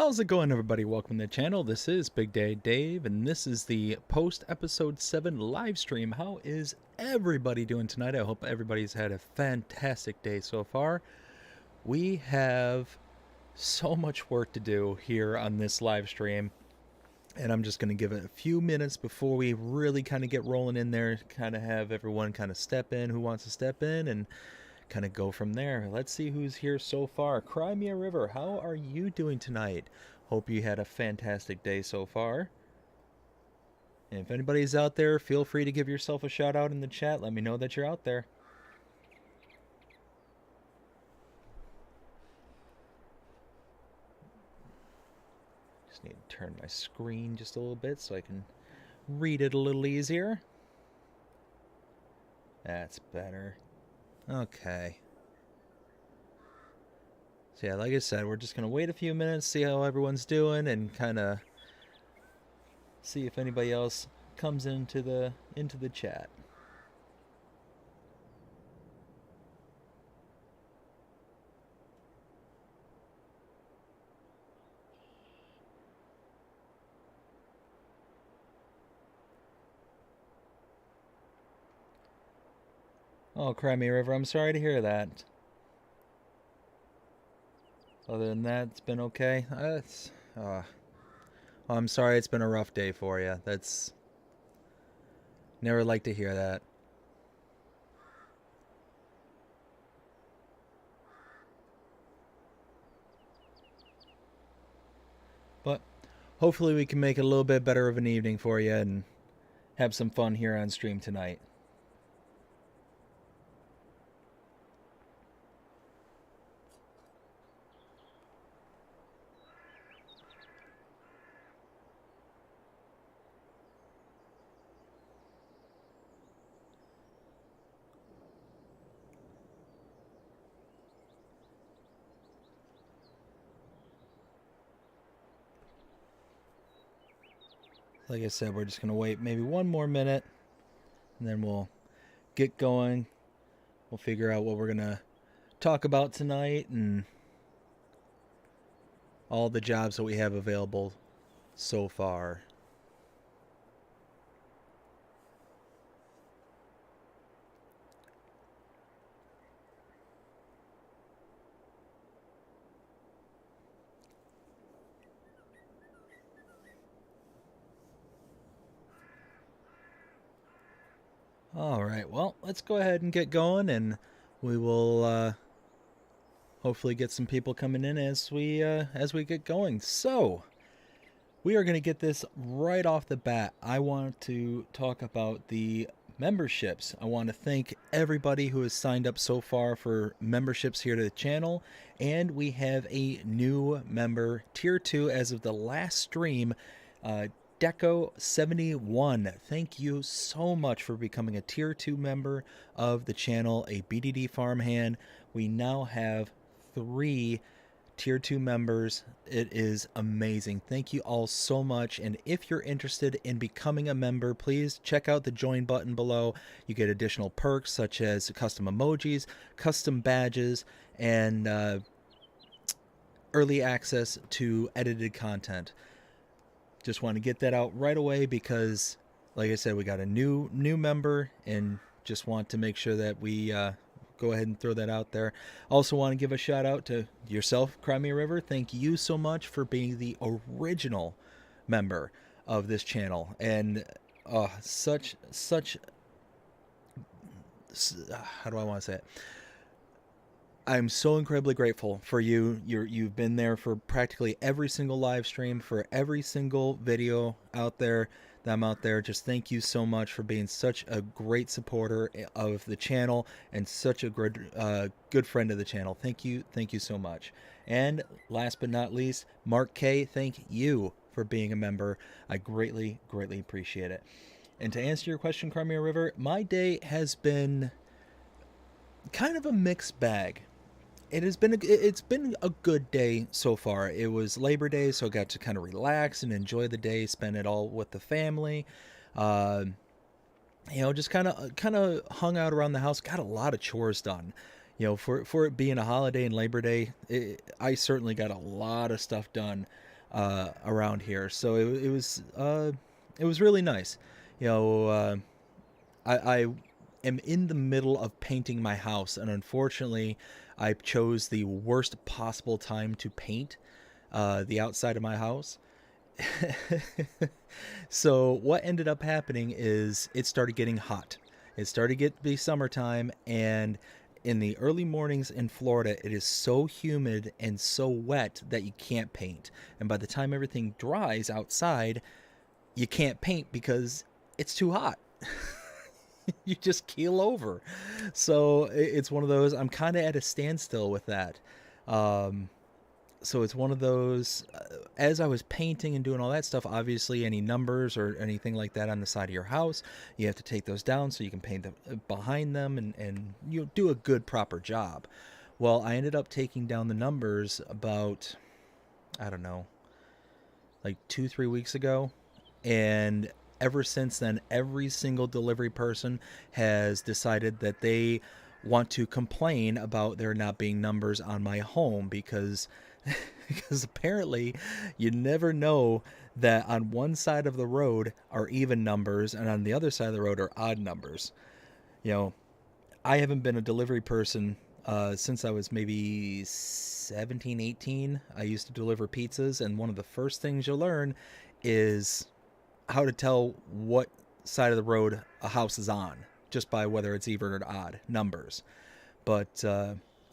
How's it going, everybody? Welcome to the channel. This is Big Day Dave, and this is the post-episode 7 live stream. How is everybody doing tonight? I hope everybody's had a fantastic day so far. We have so much work to do here on this live stream, and I'm just going to give it a few minutes before we really kind of get rolling in there, kind of have everyone kind of step in who wants to step in, and kind of go from there. Let's see who's here so far. Cry Me a River, how are you doing tonight? Hope you had a fantastic day so far. And if anybody's out there, feel free to give yourself a shout out in the chat. Let me know that you're out there. Just need to turn my screen just a little bit so I can read it a little easier. That's better. Okay. So yeah, like I said, we're just going to wait a few minutes, see how everyone's doing, and kind of see if anybody else comes into the chat. Oh, Cry Me River, I'm sorry to hear that. Other than that, it's been okay. I'm sorry it's been a rough day for you. That's... Never like to hear that. But hopefully we can make it a little bit better of an evening for you and have some fun here on stream tonight. Like I said, we're just going to wait maybe one more minute, and then we'll get going. We'll figure out what we're going to talk about tonight and all the jobs that we have available so far. All right, well, let's go ahead and get going, and we will hopefully get some people coming in as we get going. So we are going to get this right off the bat. I want to talk about the memberships. I want to thank everybody who has signed up so far for memberships here to the channel, and we have a new member, tier 2, as of the last stream. Deco71, thank you so much for becoming a tier 2 member of the channel, a BDD farmhand. We now have 3 tier 2 members. It is amazing. Thank you all so much. And if you're interested in becoming a member, please check out the join button below. You get additional perks such as custom emojis, custom badges, and early access to edited content. Just want to get that out right away because, like I said, we got a new member, and just want to make sure that we go ahead and throw that out there. Also want to give a shout out to yourself, Cry Me a River. Thank you so much for being the original member of this channel, and such how do I want to say it? I'm so incredibly grateful for you. You've been there for practically every single live stream, for every single video out there that I'm out there. Just thank you so much for being such a great supporter of the channel and such a good friend of the channel. Thank you so much. And last but not least, Mark K, thank you for being a member. I greatly appreciate it. And to answer your question, Cry Me a River, my day has been kind of a mixed bag. It's been a good day so far. It was Labor Day, so I got to kind of relax and enjoy the day, spend it all with the family. You know, just kind of hung out around the house, got a lot of chores done. You know, for it being a holiday and Labor Day, I certainly got a lot of stuff done. around here. So it was really nice. You know, I am in the middle of painting my house, and unfortunately, I chose the worst possible time to paint the outside of my house. So what ended up happening is it started getting hot. It started to get to be summertime, and in the early mornings in Florida, it is so humid and so wet that you can't paint. And by the time everything dries outside, you can't paint because it's too hot. You just keel over. So it's one of those. I'm kind of at a standstill with that. Um, so it's one of those. As I was painting and doing all that stuff, obviously any numbers or anything like that on the side of your house, you have to take those down so you can paint them behind them, and you do a good proper job. Well, I ended up taking down the numbers about, I don't know, like 2 3 weeks ago, and ever since then, every single delivery person has decided that they want to complain about there not being numbers on my home because because apparently you never know that on one side of the road are even numbers and on the other side of the road are odd numbers. You know, I haven't been a delivery person since I was maybe 17, 18. I used to deliver pizzas, and one of the first things you learn is how to tell what side of the road a house is on just by whether it's even or odd numbers. But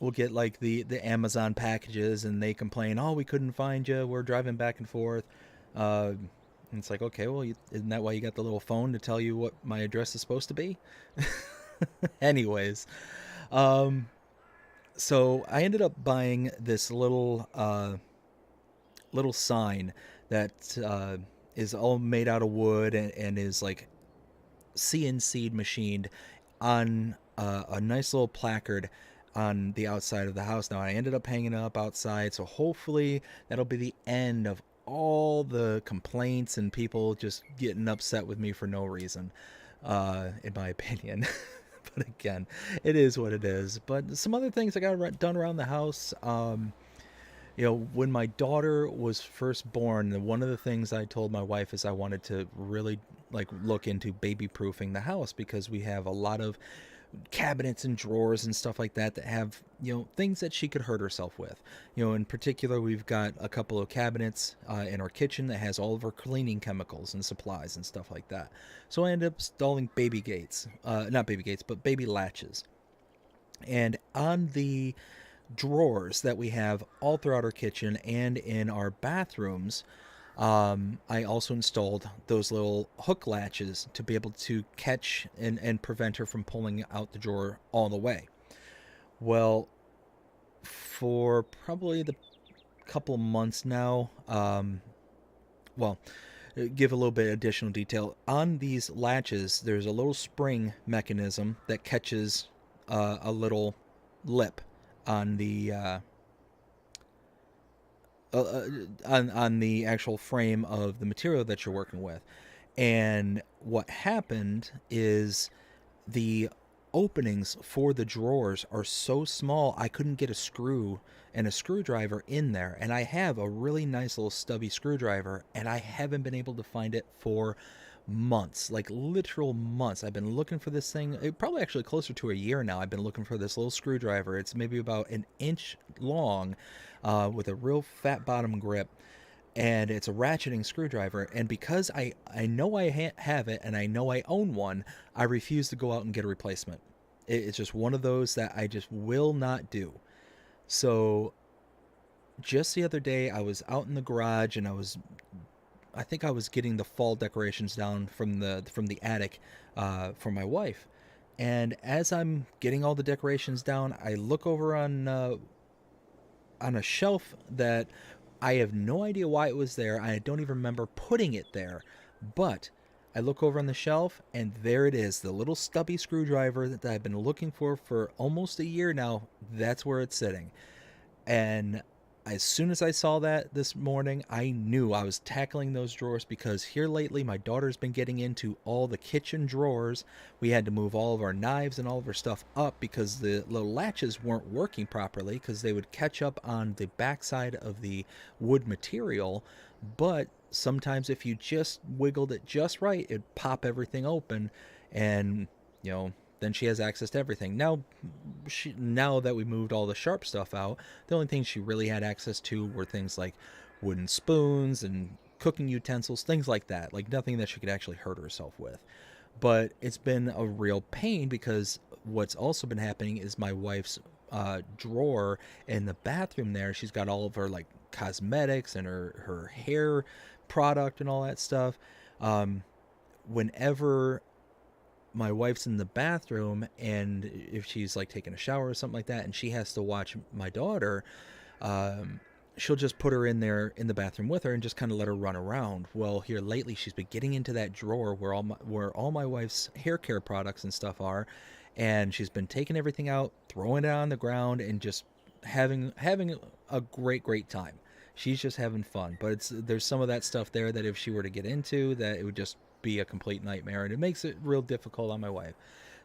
we'll get like the Amazon packages, and they complain, "Oh, we couldn't find you. We're driving back and forth." And it's like, okay, well, isn't that why you got the little phone to tell you what my address is supposed to be? Anyways, um, so I ended up buying this little sign that is all made out of wood, and is like CNC machined on a nice little placard on the outside of the house. Now I ended up hanging it up outside, so hopefully that'll be the end of all the complaints and people just getting upset with me for no reason, in my opinion. But again, it is what it is. But some other things I got done around the house. You know, when my daughter was first born, one of the things I told my wife is I wanted to really like look into baby proofing the house, because we have a lot of cabinets and drawers and stuff like that that have, you know, things that she could hurt herself with. You know, in particular, we've got a couple of cabinets in our kitchen that has all of our cleaning chemicals and supplies and stuff like that. So I ended up installing baby gates, not baby gates, but baby latches. And on the drawers that we have all throughout our kitchen and in our bathrooms, I also installed those little hook latches to be able to catch and prevent her from pulling out the drawer all the way. Well, for probably the couple months now, well, give a little bit additional detail. On these latches, there's a little spring mechanism that catches a little lip on the on the actual frame of the material that you're working with. And what happened is the openings for the drawers are so small I couldn't get a screw and a screwdriver in there. And I have a really nice little stubby screwdriver, and I haven't been able to find it for months, like literal months. I've been looking for this thing, probably actually closer to a year now. I've been looking for this little screwdriver. It's maybe about an inch long, with a real fat bottom grip, and it's a ratcheting screwdriver. And because I know I have it and I know I own one, I refuse to go out and get a replacement. It's just one of those that I just will not do. So just the other day, I was out in the garage, and I think I was getting the fall decorations down from the attic for my wife. And as I'm getting all the decorations down, I look over on a shelf that I have no idea why it was there. I don't even remember putting it there. But I look over on the shelf, and there it is, the little stubby screwdriver that I've been looking for almost a year now. That's where it's sitting. And as soon as I saw that this morning, I knew I was tackling those drawers, because here lately my daughter's been getting into all the kitchen drawers. We had to move all of our knives and all of our stuff up because the little latches weren't working properly, because they would catch up on the backside of the wood material. But sometimes if you just wiggled it just right, it'd pop everything open, and then she has access to everything. Now that we moved all the sharp stuff out, the only things she really had access to were things like wooden spoons and cooking utensils, things like that. Like nothing that she could actually hurt herself with. But it's been a real pain, because what's also been happening is my wife's drawer in the bathroom there. She's got all of her like cosmetics and her hair product and all that stuff. Whenever my wife's in the bathroom, and if she's like taking a shower or something like that, and she has to watch my daughter, she'll just put her in there in the bathroom with her and just kind of let her run around. Well, here lately she's been getting into that drawer where all my wife's hair care products and stuff are, and she's been taking everything out, throwing it on the ground, and just having a great time. She's just having fun. But there's some of that stuff there that if she were to get into, that it would just be a complete nightmare, and it makes it real difficult on my wife.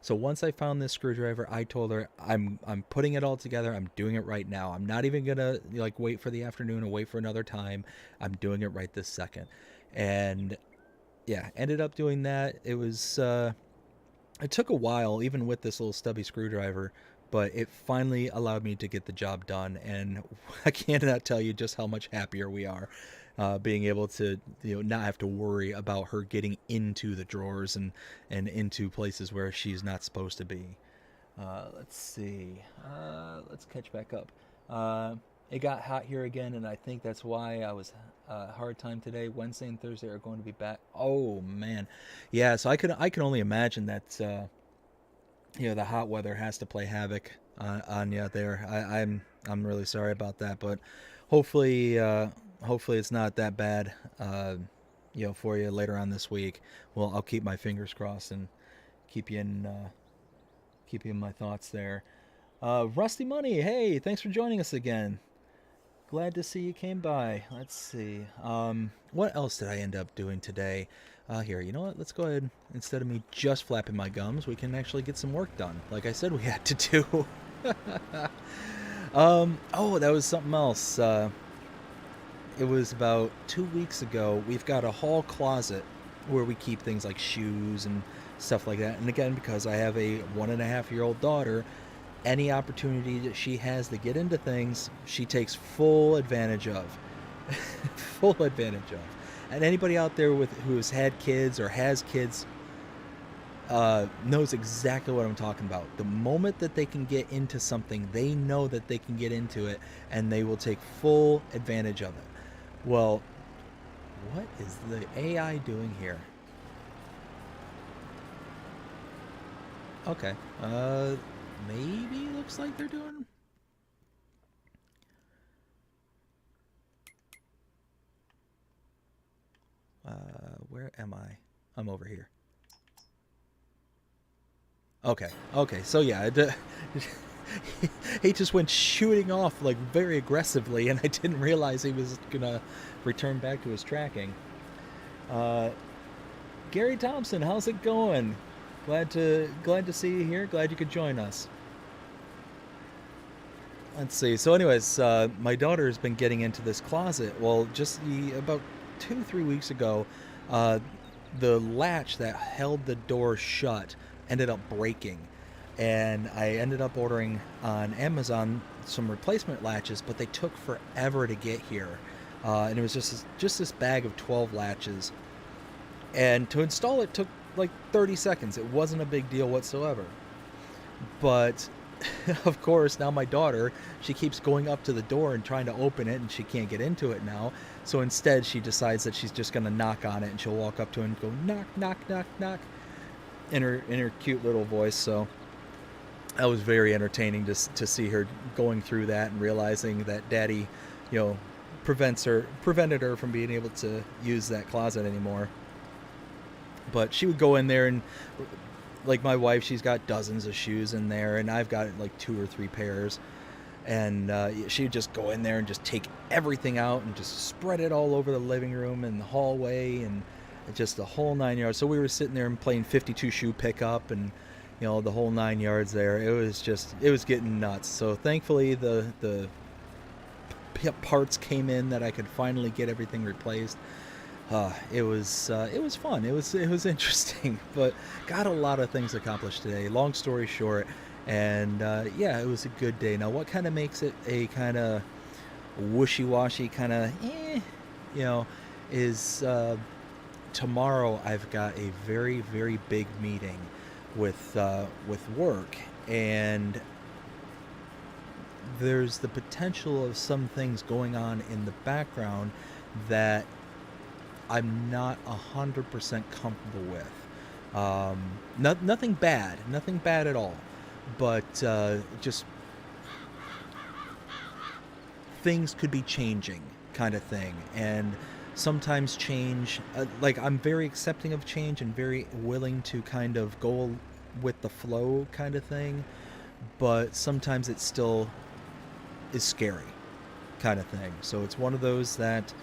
So once I found this screwdriver, I told her I'm putting it all together. I'm doing it right now. I'm not even gonna like wait for the afternoon or wait for another time. I'm doing it right this second. And yeah, ended up doing that. It was it took a while, even with this little stubby screwdriver, but it finally allowed me to get the job done. And I cannot tell you just how much happier we are, being able to not have to worry about her getting into the drawers and into places where she's not supposed to be. Let's see. Let's catch back up. It got hot here again, and I think that's why I was hard time today. Wednesday and Thursday are going to be back. Oh man, yeah. So I can only imagine that the hot weather has to play havoc on you there. I'm really sorry about that, but hopefully it's not that bad. For you later on this week. Well, I'll keep my fingers crossed and keep you in my thoughts there. Rusty Money, hey, thanks for joining us again. Glad to see you came by. Let's see. What else did I end up doing today? Here, you know what? Let's go ahead. Instead of me just flapping my gums, we can actually get some work done, like I said we had to do. Oh, that was something else. It was about 2 weeks ago. We've got a hall closet where we keep things like shoes and stuff like that. And again, because I have a 1.5-year-old daughter, any opportunity that she has to get into things, she takes full advantage of. Full advantage of. And anybody out there who has had kids or has kids knows exactly what I'm talking about. The moment that they can get into something, they know that they can get into it, and they will take full advantage of it. Well, what is the AI doing here? Okay. Maybe it looks like they're doing... where am I? I'm over here. Okay. So yeah, he just went shooting off like very aggressively, and I didn't realize he was gonna return back to his tracking. Gary Thompson, how's it going? Glad to see you here. Glad you could join us. Let's see. So anyways, my daughter has been getting into this closet. Well, just about 2-3 weeks ago, the latch that held the door shut ended up breaking, and I ended up ordering on Amazon some replacement latches, but they took forever to get here, and it was just this bag of 12 latches, and to install it took like 30 seconds. It wasn't a big deal whatsoever. But of course, now my daughter, she keeps going up to the door and trying to open it, and she can't get into it now. So instead, she decides that she's just going to knock on it, and she'll walk up to it and go, knock, knock, knock, knock, in her cute little voice. So that was very entertaining to see her going through that and realizing that Daddy, prevented her from being able to use that closet anymore. But she would go in there, and like my wife, she's got dozens of shoes in there, and I've got like 2 or 3 pairs. and she'd just go in there and just take everything out and just spread it all over the living room and the hallway and just the whole 9 yards. So we were sitting there and playing 52 shoe pickup and the whole 9 yards there. It was getting nuts. So thankfully the parts came in that I could finally get everything replaced. It was fun. It was interesting, but got a lot of things accomplished today. Long story short, and yeah, it was a good day. Now, what kind of makes it a kind of wishy-washy kind of, is tomorrow I've got a very, very big meeting with work, and there's the potential of some things going on in the background that I'm not 100% comfortable with. Nothing bad at all, but just things could be changing, kind of thing. And sometimes change, like I'm very accepting of change and very willing to kind of go with the flow, kind of thing. But sometimes it still is scary, kind of thing. So it's one of those that,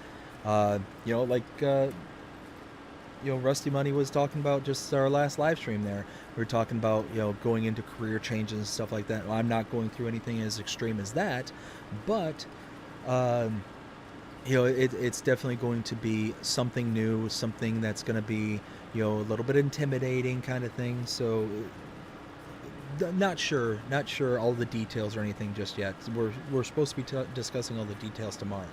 Rusty Money was talking about just our last live stream there. We were talking about, going into career changes and stuff like that. Well, I'm not going through anything as extreme as that, but, it's definitely going to be something new, something that's going to be, a little bit intimidating kind of thing. So not sure all the details or anything just yet. We're supposed to be discussing all the details tomorrow.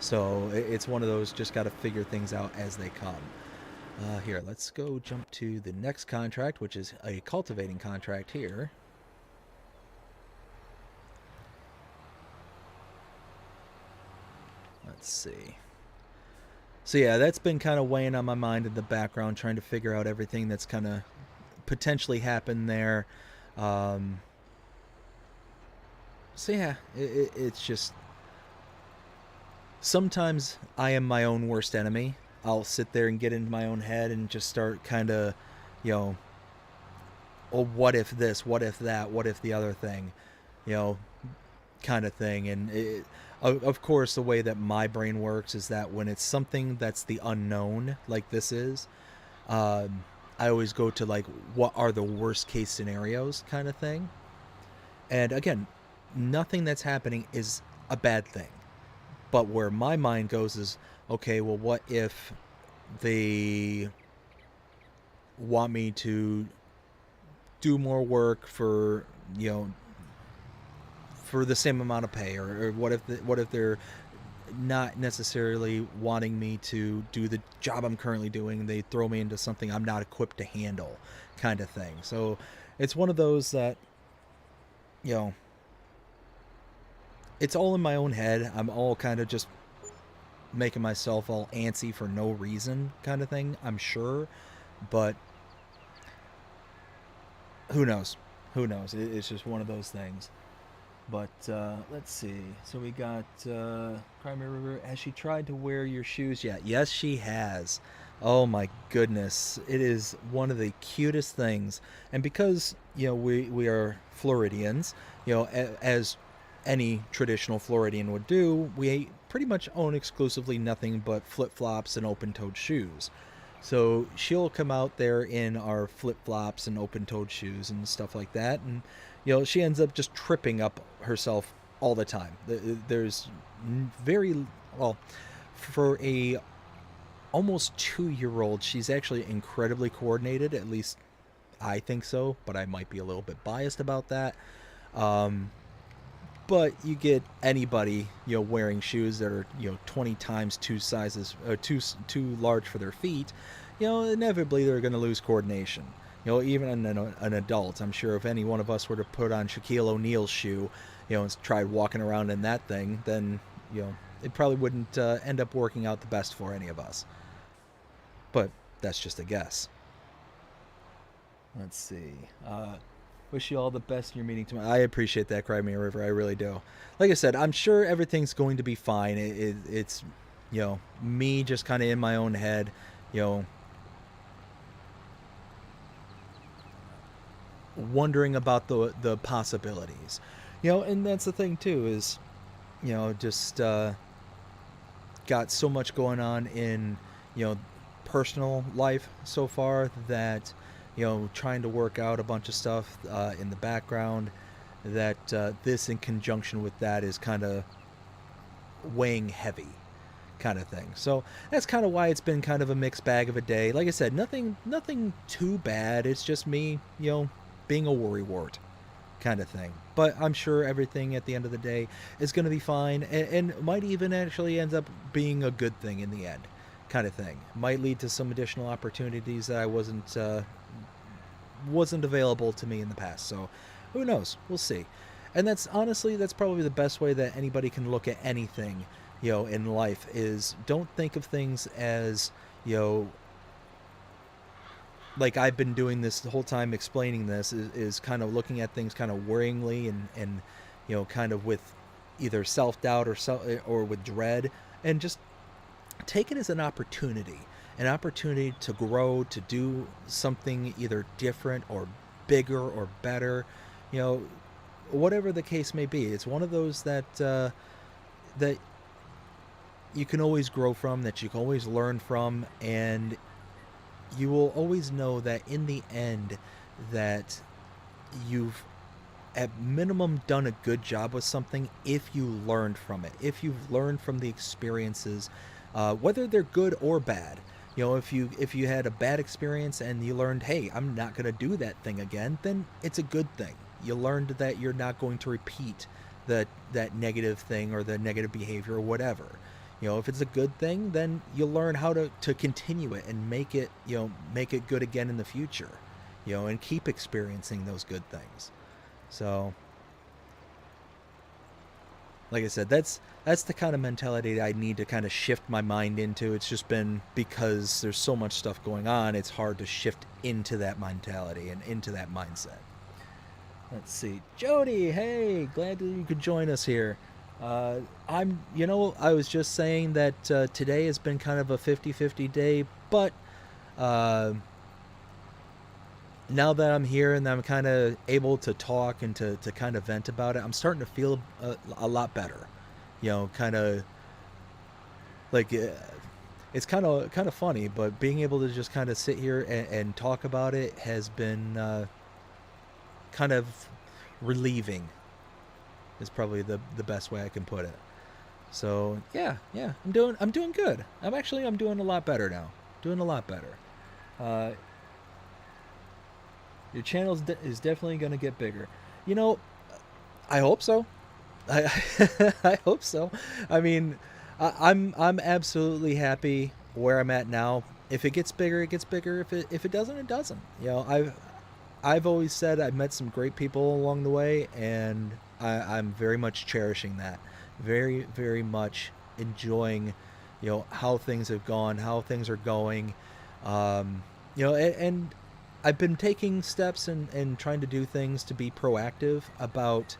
So it's one of those, just got to figure things out as they come. Here, let's go jump to the next contract, which is a cultivating contract here. Let's see. So yeah, that's been kind of weighing on my mind in the background, trying to figure out everything that's kind of potentially happened there. So yeah, it's just, sometimes I am my own worst enemy. I'll sit there and get into my own head and just start kind of, oh, what if this, what if that, what if the other thing, kind of thing. And of course, the way that my brain works is that when it's something that's the unknown, like this is, I always go to like, what are the worst case scenarios, kind of thing. And again, nothing that's happening is a bad thing. But where my mind goes is, okay, well, what if they want me to do more work for, for the same amount of pay, or what if they're not necessarily wanting me to do the job I'm currently doing, they throw me into something I'm not equipped to handle, kind of thing. So it's one of those that, it's all in my own head. I'm all kind of just making myself all antsy for no reason, kind of thing, I'm sure. But who knows? It's just one of those things. But let's see. So we got Primary River. Has she tried to wear your shoes yet? Yes, she has. Oh my goodness. It is one of the cutest things. And because, we are Floridians, as any traditional Floridian would do, we pretty much own exclusively nothing but flip-flops and open-toed shoes. So she'll come out there in our flip-flops and open-toed shoes and stuff like that, and she ends up just tripping up herself all the time. There's very, well, for a almost 2-year-old, she's actually incredibly coordinated. At least I think so, but I might be a little bit biased about that. But you get anybody, wearing shoes that are, 20 times two sizes, too large for their feet, inevitably they're going to lose coordination. Even an adult, I'm sure if any one of us were to put on Shaquille O'Neal's shoe, and tried walking around in that thing, then, it probably wouldn't end up working out the best for any of us. But that's just a guess. Let's see. Wish you all the best in your meeting tomorrow. I appreciate that, Crimea River. I really do. Like I said, I'm sure everything's going to be fine. It's, me just kind of in my own head, wondering about the possibilities. And that's the thing too is, just got so much going on in, personal life so far that, trying to work out a bunch of stuff in the background, that this in conjunction with that is kind of weighing heavy kind of thing. So that's kind of why it's been kind of a mixed bag of a day. Like I said, nothing too bad. It's just me, being a worrywart kind of thing. But I'm sure everything at the end of the day is going to be fine, and might even actually end up being a good thing in the end, kind of thing. Might lead to some additional opportunities that I wasn't available to me in the past. So who knows? We'll see. And that's honestly, that's probably the best way that anybody can look at anything, in life, is don't think of things as, like I've been doing this the whole time explaining this, is kind of looking at things kind of worryingly and kind of with either self-doubt or with dread, and just take it as an opportunity to grow, to do something either different or bigger or better, you know, whatever the case may be. It's one of those that you can always grow from, that you can always learn from, and you will always know that in the end that you've at minimum done a good job with something if you learned from it, if you've learned from the experiences, whether they're good or bad. If you had a bad experience and you learned, hey, I'm not going to do that thing again, then it's a good thing. You learned that you're not going to repeat that negative thing or the negative behavior or whatever. If it's a good thing, then you'll learn how to continue it and make it good again in the future, and keep experiencing those good things. So, like I said, that's the kind of mentality that I need to kind of shift my mind into. It's just been because there's so much stuff going on, it's hard to shift into that mentality and into that mindset. Let's see. Jody, hey, glad that you could join us here. I was just saying that today has been kind of a 50-50 day, but now that I'm here and I'm kind of able to talk and to kind of vent about it, I'm starting to feel a lot better. Kind of like it's kind of funny, but being able to just kind of sit here and talk about it has been kind of relieving. Is probably the best way I can put it. So yeah, I'm doing good. I'm doing a lot better now. Doing a lot better. Your channel is definitely going to get bigger. I hope so. I I hope so. I mean, I'm absolutely happy where I'm at now. If it gets bigger, it gets bigger. If it doesn't, it doesn't. I've always said I've met some great people along the way, and I'm very much cherishing that. Very, very much enjoying, how things have gone, how things are going. And I've been taking steps and trying to do things to be proactive about,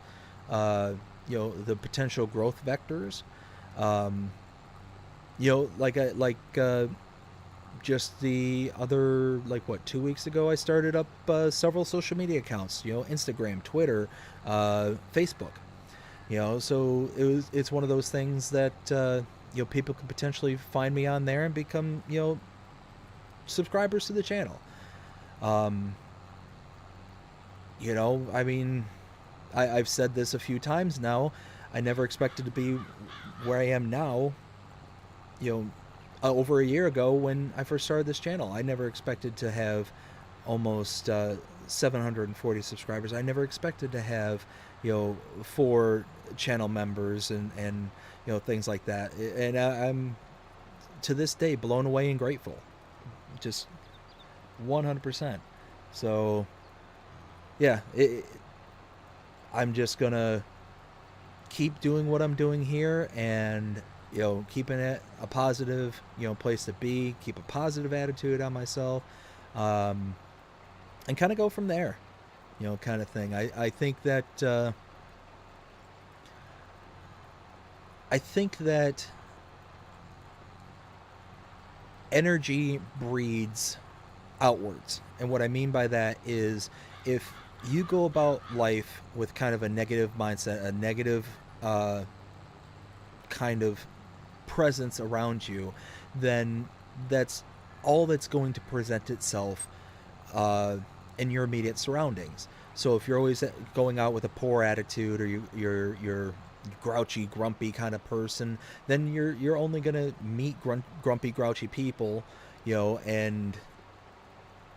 the potential growth vectors. Just the other, 2 weeks ago, I started up several social media accounts, Instagram, Twitter, Facebook. So it's one of those things that people could potentially find me on there and become subscribers to the channel. I mean, I've said this a few times now. I never expected to be where I am now, over a year ago when I first started this channel. I never expected to have almost 740 subscribers. I never expected to have, 4 channel members and things like that. And I'm to this day blown away and grateful. Just 100%. So yeah, I'm just gonna keep doing what I'm doing here, and keeping it a positive place to be, keep a positive attitude on myself, and kind of go from there, kind of thing. I think that energy breeds outwards. And what I mean by that is, if you go about life with kind of a negative mindset, a negative uh, kind of presence around you, then that's all that's going to present itself uh, in your immediate surroundings. So if you're always going out with a poor attitude, or you're grouchy, grumpy kind of person, then you're only gonna meet grumpy, grouchy people, and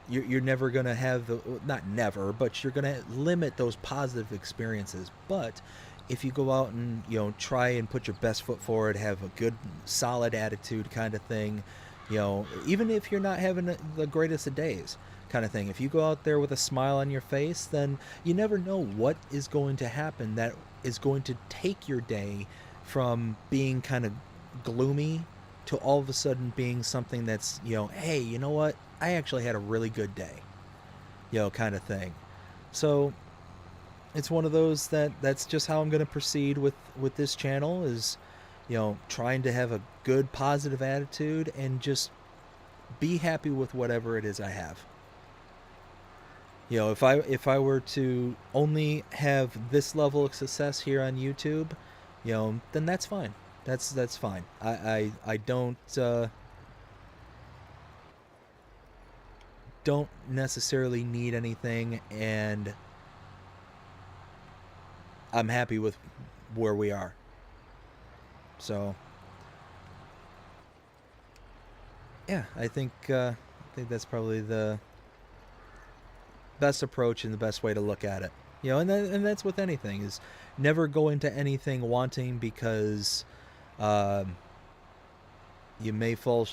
you're never going to have the, not never, but you're going to limit those positive experiences. But if you go out and try and put your best foot forward, have a good solid attitude kind of thing, even if you're not having the greatest of days kind of thing, if you go out there with a smile on your face, then you never know what is going to happen that is going to take your day from being kind of gloomy to all of a sudden being something that's, hey, you know what, I actually had a really good day, kind of thing. So it's one of those that's just how I'm going to proceed with this channel, is trying to have a good positive attitude and just be happy with whatever it is I have. If I were to only have this level of success here on YouTube, then that's fine. That's fine. I don't necessarily need anything, and I'm happy with where we are. So yeah, I think that's probably the best approach and the best way to look at it. And that's with anything, is never go into anything wanting because um, you may fall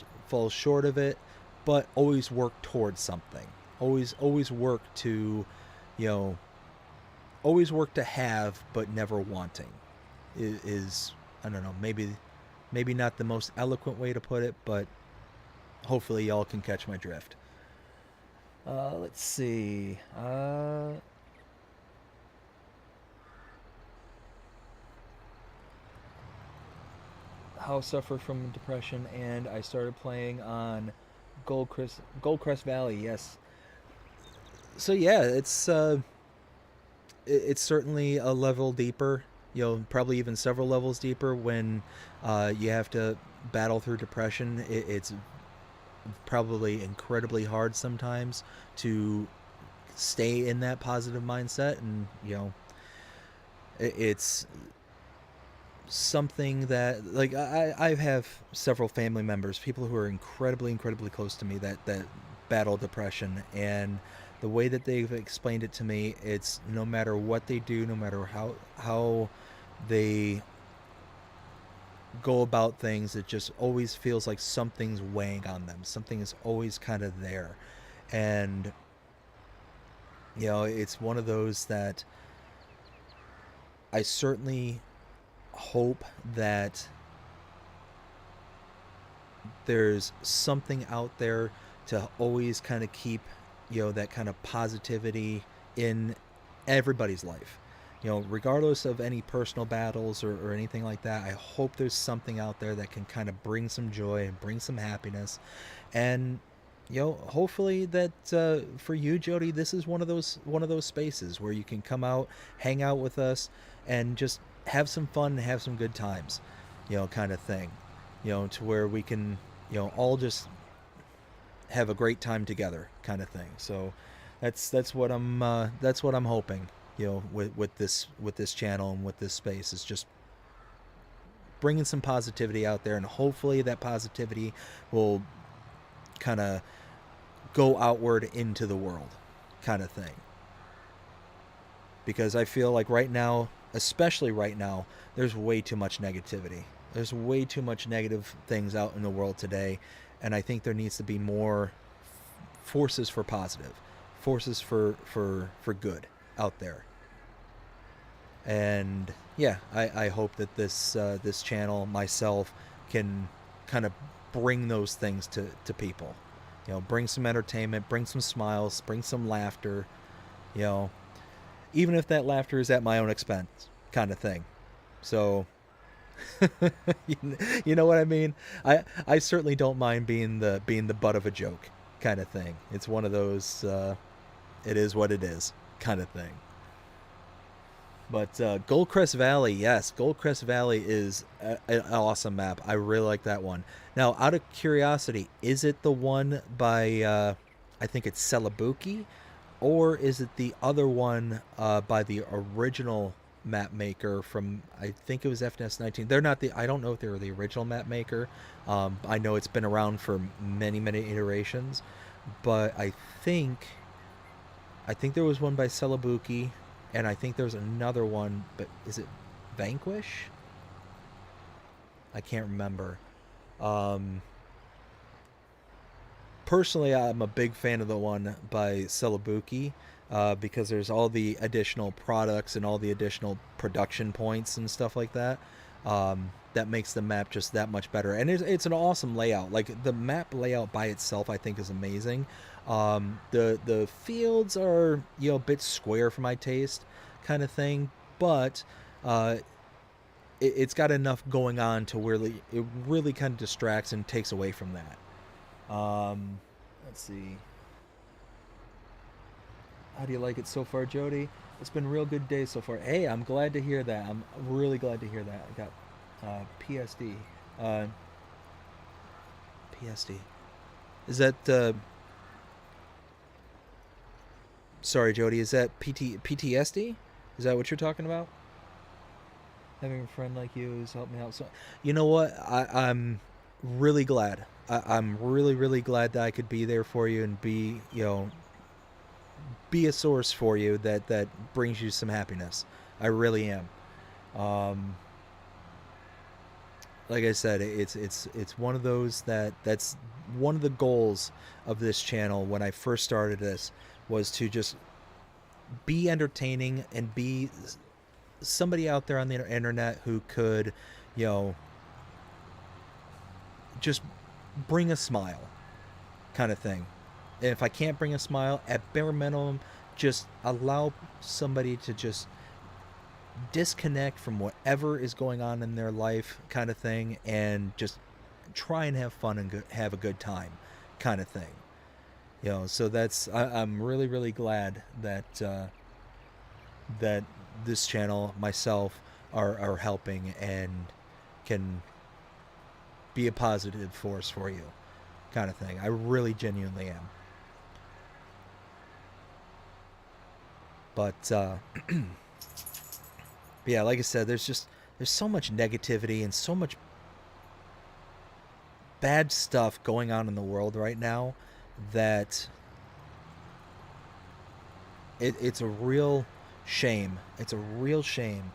short of it, but always work towards something. Always work to, you know, always work to have, but never wanting. Is I don't know, maybe not the most eloquent way to put it, but hopefully y'all can catch my drift. Let's see. How I suffer from depression, and I started playing on Goldcrest Valley. Yes. So yeah, it's certainly a level deeper. Probably even several levels deeper when you have to battle through depression. It's probably incredibly hard sometimes to stay in that positive mindset, and it's something that, like, I have several family members, people who are incredibly close to me, that battle depression, and the way that they've explained it to me, it's no matter what they do, no matter how they go about things, it just always feels like something's weighing on them, something is always kind of there. And it's one of those that I certainly hope that there's something out there to always kind of keep that kind of positivity in everybody's life, regardless of any personal battles or anything like that. I hope there's something out there that can kind of bring some joy and bring some happiness. And hopefully that for you, Jody, this is one of those spaces where you can come out, hang out with us, and just have some fun and have some good times, kind of thing, to where we can, all just have a great time together, kind of thing. So that's what I'm hoping, with this channel and with this space, is just bringing some positivity out there, and hopefully that positivity will kind of go outward into the world, kind of thing. Because I feel like right now, especially right now, there's way too much negativity. There's way too much negative things out in the world today, and I think there needs to be more forces for positive, forces for good out there. And yeah, I hope that this channel, myself, can kind of bring those things to people. Bring some entertainment, bring some smiles, bring some laughter. You know, even if that laughter is at my own expense, kind of thing. So, you know what I mean? I certainly don't mind being the butt of a joke, kind of thing. It's one of those. It is what it is, kind of thing. But Goldcrest Valley, yes, Goldcrest Valley is an awesome map. I really like that one. Now, out of curiosity, is it the one by, I think it's Celebuki, or is it the other one by the original map maker from, I think it was FNS 19? They're not the, I don't know if they're the original map maker. I know it's been around for many, many iterations, but I think there was one by Celebuki, and I think there's another one, but is it Vanquish? I can't remember. Um, Personally, I'm a big fan of the one by Celebuki because there's all the additional products and all the additional production points and stuff like that. That makes the map just that much better, and it's an awesome layout. Like the map layout by itself, I think is amazing. The fields are a bit square for my taste, kind of thing, but uh, it's got enough going on to really it really kind of distracts and takes away from that. Let's see. How do you like it so far, Jody? It's been a real good day so far. Hey, I'm glad to hear that. I'm really glad to hear that. I got PSD. Uh, PSD. Is that sorry, Jody? Is that PTSD? Is that what you're talking about? Having a friend like you has helped me out. So, you know what? I'm really glad. I'm really, really glad that I could be there for you and be, be a source for you that brings you some happiness. I really am. Um, like I said, it's one of those that's one of the goals of this channel when I first started this was to just be entertaining and be somebody out there on the internet who could, you know, just bring a smile, kind of thing. And if I can't bring a smile, at bare minimum, just allow somebody to just disconnect from whatever is going on in their life, kind of thing, and just try and have fun and have a good time, kind of thing. So that's I'm really really glad that this channel, myself, are helping and can be a positive force for you, kind of thing. I really genuinely am. But yeah, like I said, there's so much negativity and so much bad stuff going on in the world right now that it's a real shame. It's a real shame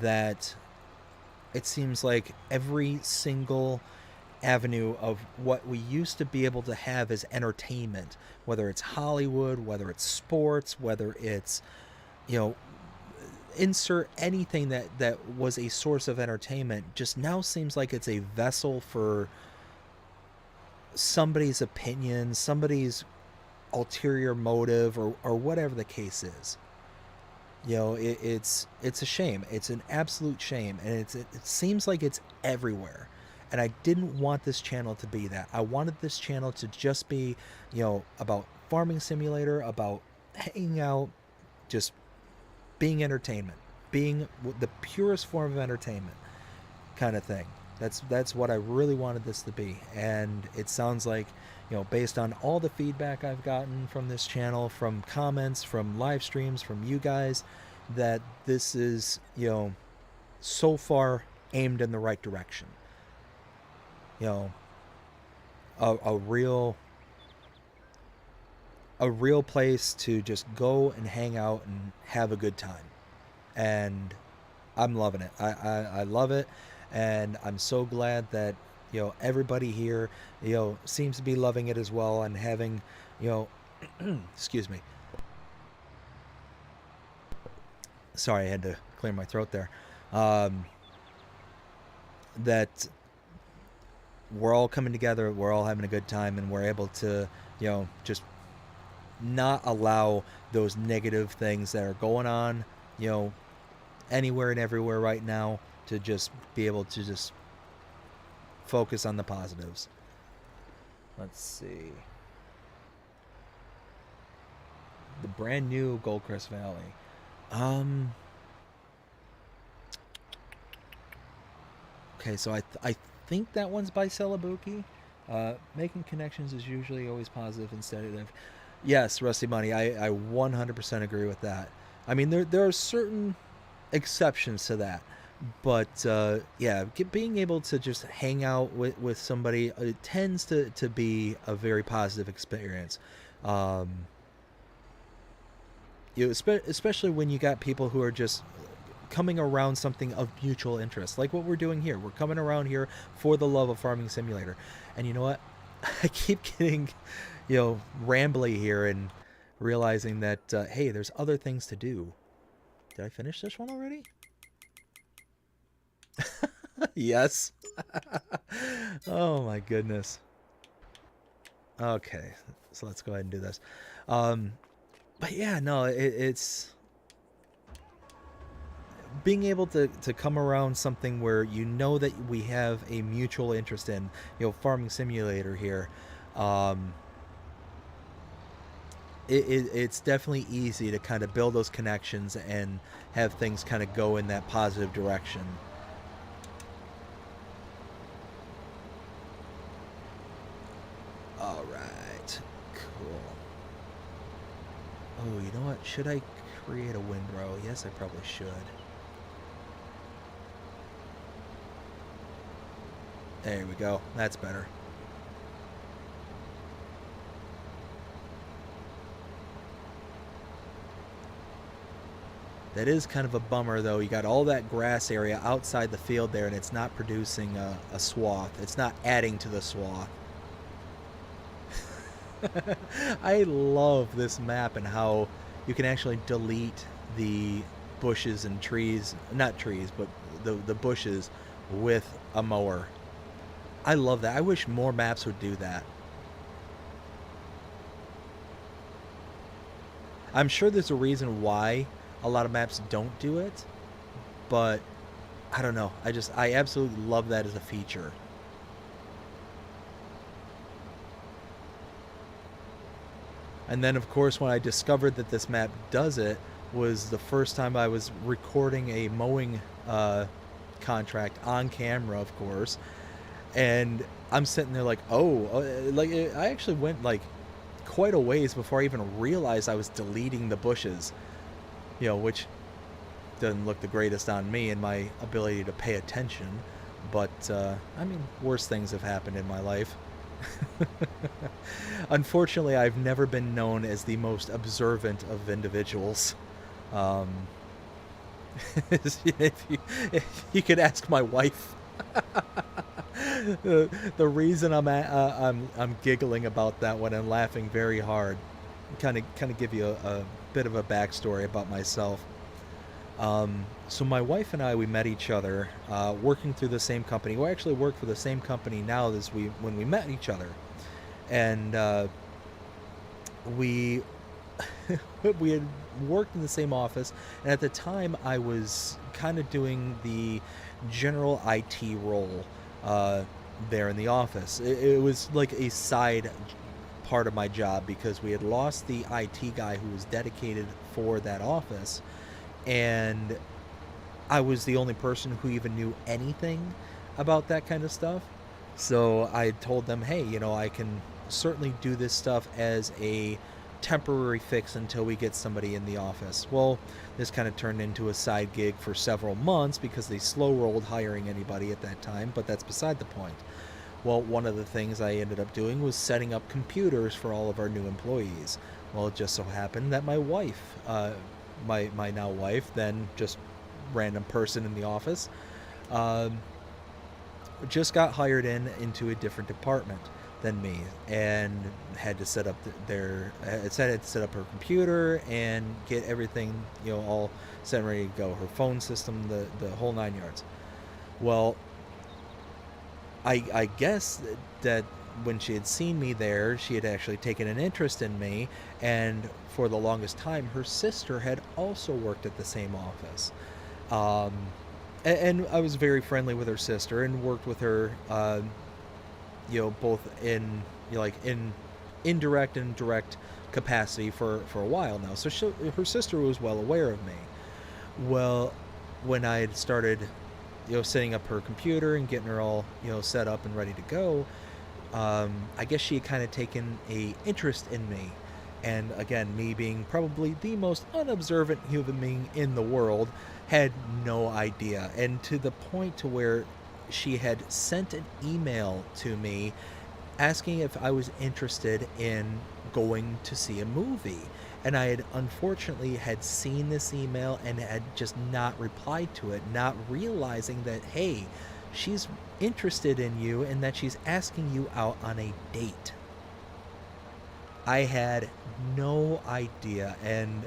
that it seems like every single avenue of what we used to be able to have as entertainment, whether it's Hollywood, whether it's sports, whether it's, insert anything that was a source of entertainment, just now seems like it's a vessel for somebody's opinion, somebody's ulterior motive, or whatever the case is. It's a shame. It's an absolute shame, and it seems like it's everywhere. And I didn't want this channel to be that. I wanted this channel to just be, about Farming Simulator, about hanging out, just being entertainment, being the purest form of entertainment, kind of thing. That's what I really wanted this to be. And it sounds like, based on all the feedback I've gotten from this channel, from comments, from live streams, from you guys, that this is, so far aimed in the right direction. A real place to just go and hang out and have a good time. And I'm loving it. I love it. And I'm so glad that, everybody here, seems to be loving it as well, and having, excuse me. Sorry, I had to clear my throat there. That we're all coming together, we're all having a good time, and we're able to, just not allow those negative things that are going on, anywhere and everywhere right now, to just be able to just focus on the positives. Let's see. The brand new Goldcrest Valley. Um. Okay, so I think that one's by Celebuki. Making connections is usually always positive instead of. Yes, Rusty Money. I 100% agree with that. I mean, there are certain exceptions to that, but yeah, being able to just hang out with somebody, it tends to be a very positive experience. Um, especially when you got people who are just coming around something of mutual interest, like what we're doing here. We're coming around here for the love of Farming Simulator. And you know what? I keep getting, rambly here and realizing that, hey, there's other things to do. Did I finish this one already? Yes. Oh my goodness. Okay, so let's go ahead and do this. Um, but yeah, no, it's being able to come around something where you know that we have a mutual interest in, Farming Simulator here. Um, it's definitely easy to kind of build those connections and have things kind of go in that positive direction. All right, cool. Oh, you know what? Should I create a windrow? Yes, I probably should. There we go. That's better. That is kind of a bummer, though. You got all that grass area outside the field there, and it's not producing a swath. It's not adding to the swath. I love this map and how you can actually delete the bushes and trees, not trees, but the bushes with a mower. I love that. I wish more maps would do that. I'm sure there's a reason why a lot of maps don't do it, but I don't know. I absolutely love that as a feature. And then, of course, when I discovered that this map does it, was the first time I was recording a mowing contract on camera, of course. And I'm sitting there like, oh, like I actually went like quite a ways before I even realized I was deleting the bushes, which doesn't look the greatest on me and my ability to pay attention. But I mean, worse things have happened in my life. Unfortunately, I've never been known as the most observant of individuals. Um, if you could ask my wife, the reason I'm giggling about that one and laughing very hard, kind of give you a bit of a backstory about myself. So my wife and I, we met each other working through the same company. We actually work for the same company now as when we met each other, and we we had worked in the same office. And at the time, I was kind of doing the general IT role there in the office. It was like a side part of my job because we had lost the IT guy who was dedicated for that office, and I was the only person who even knew anything about that kind of stuff. So I told them, hey, I can certainly do this stuff as a temporary fix until we get somebody in the office. Well, this kind of turned into a side gig for several months because they slow rolled hiring anybody at that time, but that's beside the point. Well, one of the things I ended up doing was setting up computers for all of our new employees. Well, it just so happened that my wife, my now wife, then just random person in the office, just got hired into a different department than me, and had to set up had to set up her computer and get everything all set and ready to go, her phone system, the whole 9 yards. Well, I guess that when she had seen me there, she had actually taken an interest in me, and for the longest time her sister had also worked at the same office. um, and I was very friendly with her sister and worked with her, both in like in indirect and direct capacity for a while now. So her sister was well aware of me. Well, when I had started, setting up her computer and getting her all, set up and ready to go, I guess she had kind of taken a interest in me. And again, me being probably the most unobservant human being in the world, had no idea. And to the point to where she had sent an email to me asking if I was interested in going to see a movie. And I had unfortunately had seen this email and had just not replied to it, not realizing that, hey, she's interested in you and that she's asking you out on a date. I had no idea. And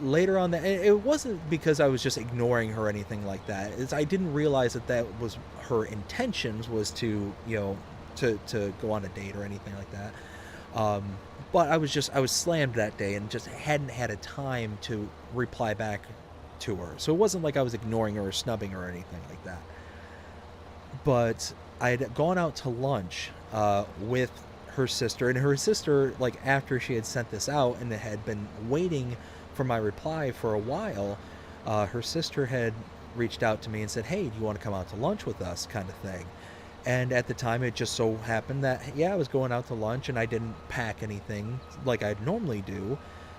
later on, that it wasn't because I was just ignoring her or anything like that. I didn't realize that was her intentions, was to to go on a date or anything like that. But I was slammed that day and just hadn't had a time to reply back to her. So it wasn't like I was ignoring her or snubbing her or anything like that. But I'd gone out to lunch with her sister, and her sister, like, after she had sent this out and had been waiting for my reply for a while, her sister had reached out to me and said, hey, do you want to come out to lunch with us, kind of thing. And at the time, it just so happened that, yeah, I was going out to lunch and I didn't pack anything like I'd normally do.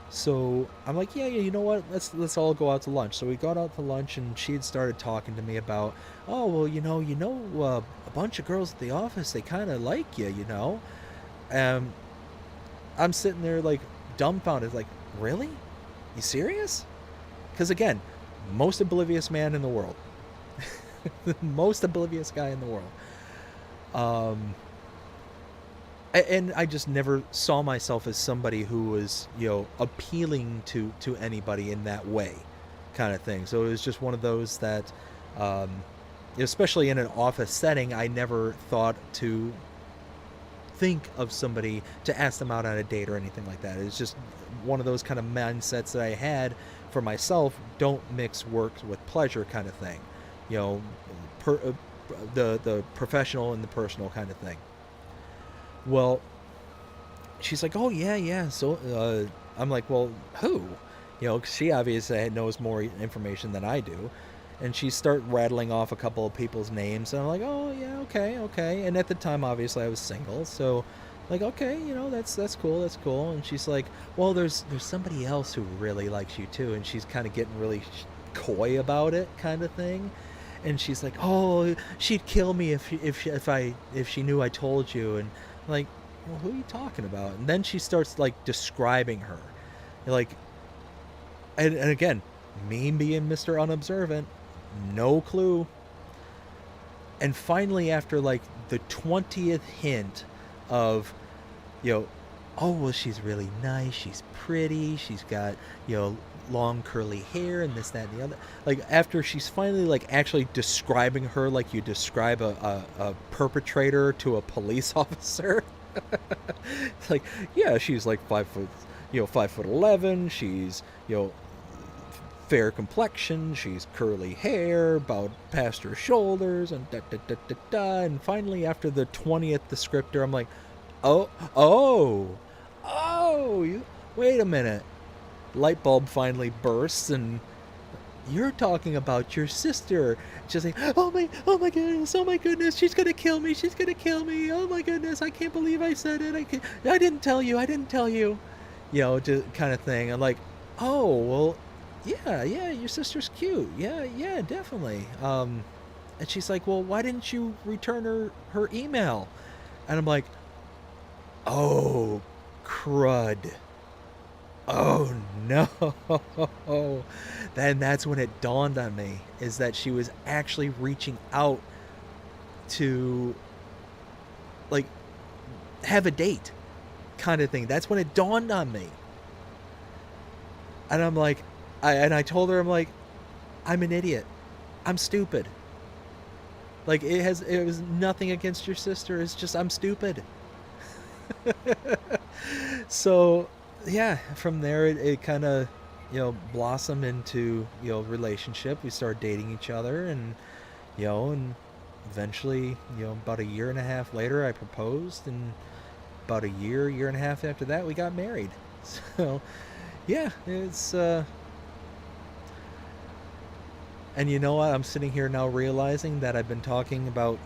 So I'm like, yeah, you know what? Let's all go out to lunch. So we got out to lunch, and she had started talking to me about, oh, well, a bunch of girls at the office, they kind of like you, I'm sitting there like dumbfounded, like, really? You serious? Because again, most oblivious man in the world. The most oblivious guy in the world. And I just never saw myself as somebody who was, appealing to anybody in that way, kind of thing. So it was just one of those that, especially in an office setting, I never thought to think of somebody to ask them out on a date or anything like that. It's just one of those kind of mindsets that I had for myself. Don't mix work with pleasure, kind of thing. The professional and the personal kind of thing. Well, she's like, oh yeah. So I'm like, well, who? 'Cause she obviously knows more information than I do. And she start rattling off a couple of people's names, and I'm like, oh yeah, okay. And at the time, obviously, I was single, so like, okay, that's cool. And she's like, well, there's somebody else who really likes you too, and she's kind of getting really coy about it, kind of thing. And she's like, oh, she'd kill me if she knew I told you. And I'm like, well, who are you talking about? And then she starts like describing her, like, and again, me being Mr. Unobservant, no clue. And finally, after like the 20th hint of, oh, well, she's really nice, she's pretty, she's got, long curly hair and this, that, and the other. Like, after she's finally like actually describing her like you describe a perpetrator to a police officer. It's like, yeah, she's like 5'11", she's, fair complexion, she's curly hair, about past her shoulders, and and finally, after the 20th descriptor, I'm like, oh, wait a minute. Light bulb finally bursts, and you're talking about your sister. She's like, oh my goodness, she's gonna kill me, oh my goodness, I can't believe I said it, I didn't tell you, just kind of thing. I'm like, oh, well, yeah, your sister's cute. Yeah, definitely. And she's like, well, why didn't you return her email? And I'm like, oh, crud. Oh, no. Then that's when it dawned on me, is that she was actually reaching out to, like, have a date kind of thing. That's when it dawned on me. And I'm like, I told her, I'm like, I'm an idiot. I'm stupid. Like, it was nothing against your sister. It's just, I'm stupid. So, yeah, from there, it kind of, blossomed into, relationship. We started dating each other, and, and eventually, about a year and a half later, I proposed, and, about a year and a half after that, we got married. So, yeah, it's and you know what? I'm sitting here now realizing that I've been talking about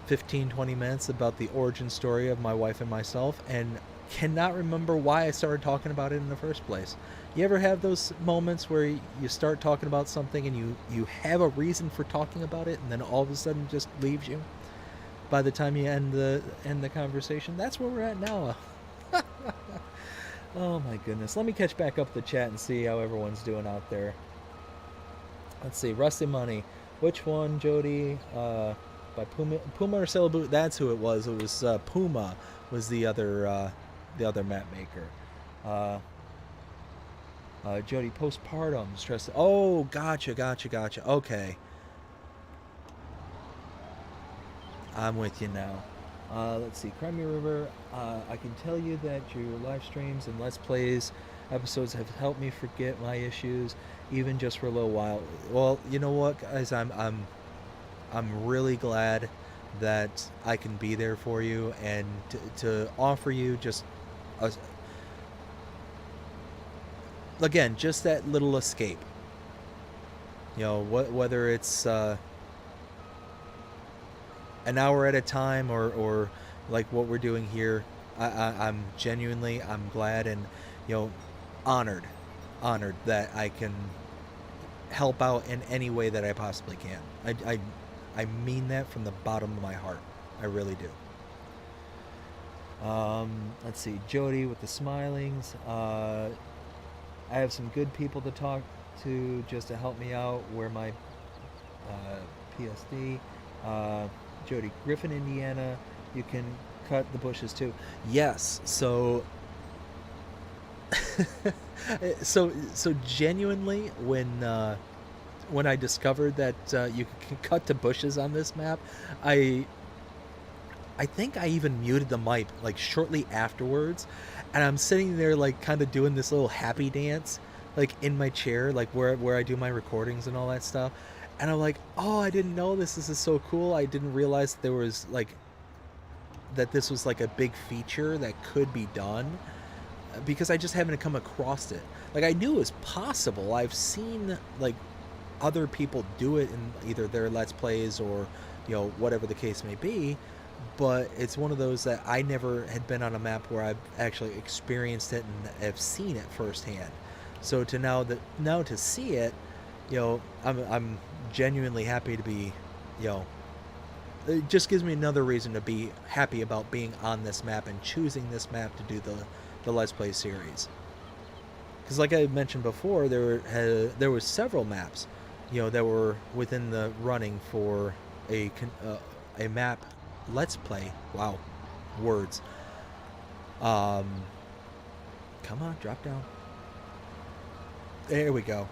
15, 20 minutes about the origin story of my wife and myself, and cannot remember why I started talking about it in the first place. You ever have those moments where you start talking about something and you have a reason for talking about it, and then all of a sudden just leaves you by the time you end the conversation? That's where we're at now. Oh my goodness. Let me catch back up the chat and see how everyone's doing out there. Let's see. Rusty Money. Which one, Jody? By Puma or Sailor Boot? That's who it was. It was Puma was the other map maker. Jody, postpartum stress. Oh, gotcha. Okay, I'm with you now. Let's see, Crimea River. I can tell you that your live streams and Let's Plays episodes have helped me forget my issues, even just for a little while. Well, you know what, guys, I'm really glad that I can be there for you and to offer you just again, just that little escape. You know, whether it's an hour at a time or like what we're doing here, I'm genuinely, I'm glad and, you know, honored that I can help out in any way that I possibly can. I mean that from the bottom of my heart. I really do. Let's see, Jody with the smilings. I have some good people to talk to just to help me out where my PSD. Jody, Griffin, Indiana. You can cut the bushes too. Yes. So so genuinely, when I discovered that you can cut the bushes on this map, I think I even muted the mic like shortly afterwards, and I'm sitting there like kind of doing this little happy dance like in my chair, like where I do my recordings and all that stuff. And I'm like, oh, I didn't know this. This is so cool. I didn't realize that there was like that this was like a big feature that could be done, because I just haven't come across it. Like, I knew it was possible. I've seen like other people do it in either their Let's Plays or, you know, whatever the case may be, but it's one of those that I never had been on a map where I've actually experienced it and have seen it firsthand. So to now to see it, you know, I'm genuinely happy to be, you know, it just gives me another reason to be happy about being on this map and choosing this map to do the Let's Play series. Because like I mentioned before, there was several maps, you know, that were within the running for a map Let's Play. Wow, words. Come on, drop down. There we go.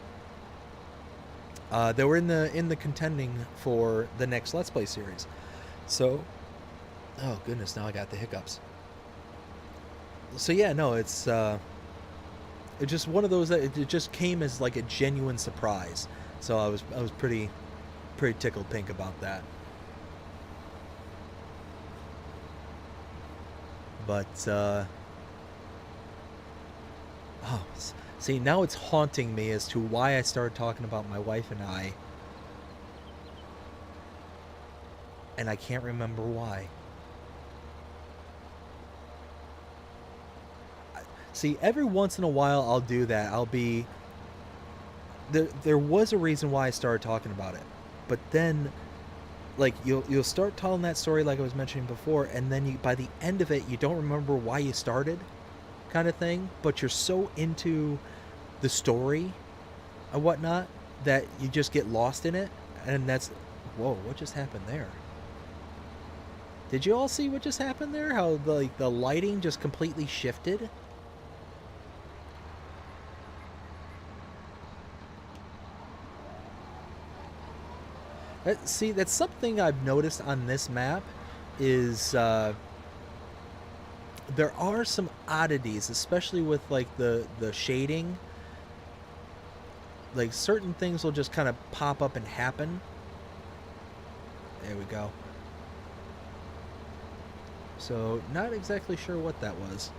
They were in the contending for the next Let's Play series. So, oh goodness, now I got the hiccups. So yeah, no, it's just one of those that it just came as like a genuine surprise. So I was pretty tickled pink about that. But oh, see, now it's haunting me as to why I started talking about my wife and I can't remember why. See, every once in a while I'll do that. I'll be there was a reason why I started talking about it. But then like you'll start telling that story like I was mentioning before, and then by the end of it you don't remember why you started, kind of thing, but you're so into the story and whatnot that you just get lost in it. And that's, whoa, what just happened there? Did you all see what just happened there? How the lighting just completely shifted? See, that's something I've noticed on this map is there are some oddities, especially with like the shading. Like certain things will just kind of pop up and happen. There we go. So, not exactly sure what that was.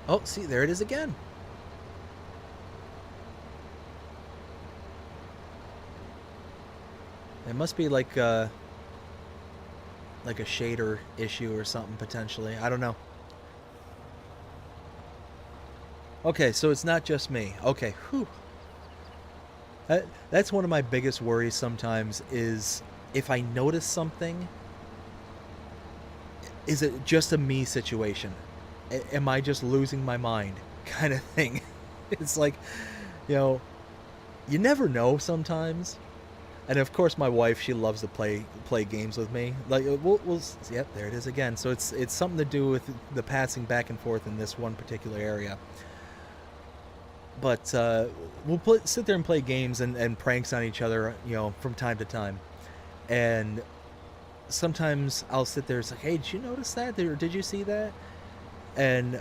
Oh, see, there it is again. It must be like a shader issue or something potentially. I don't know. Okay, so it's not just me. Okay, whew. That's one of my biggest worries sometimes is if I notice something, is it just a me situation? Am I just losing my mind kind of thing? It's like, you know, you never know sometimes. And of course, my wife, she loves to play games with me. Like we'll yep, there it is again. So it's something to do with the passing back and forth in this one particular area. But sit there and play games and pranks on each other, from time to time. And sometimes I'll sit there and say, "Hey, did you notice that? Or did you see that?" And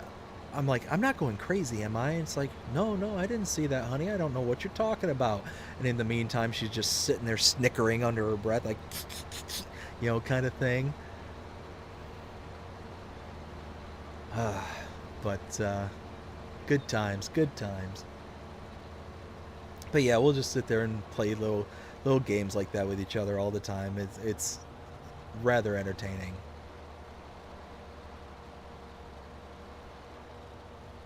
I'm like, "I'm not going crazy, am I?" And it's like, "No, no, I didn't see that, honey. I don't know what you're talking about." And in the meantime, she's just sitting there snickering under her breath, like, kind of thing. But good times, good times. But yeah, we'll just sit there and play little games like that with each other all the time. It's rather entertaining.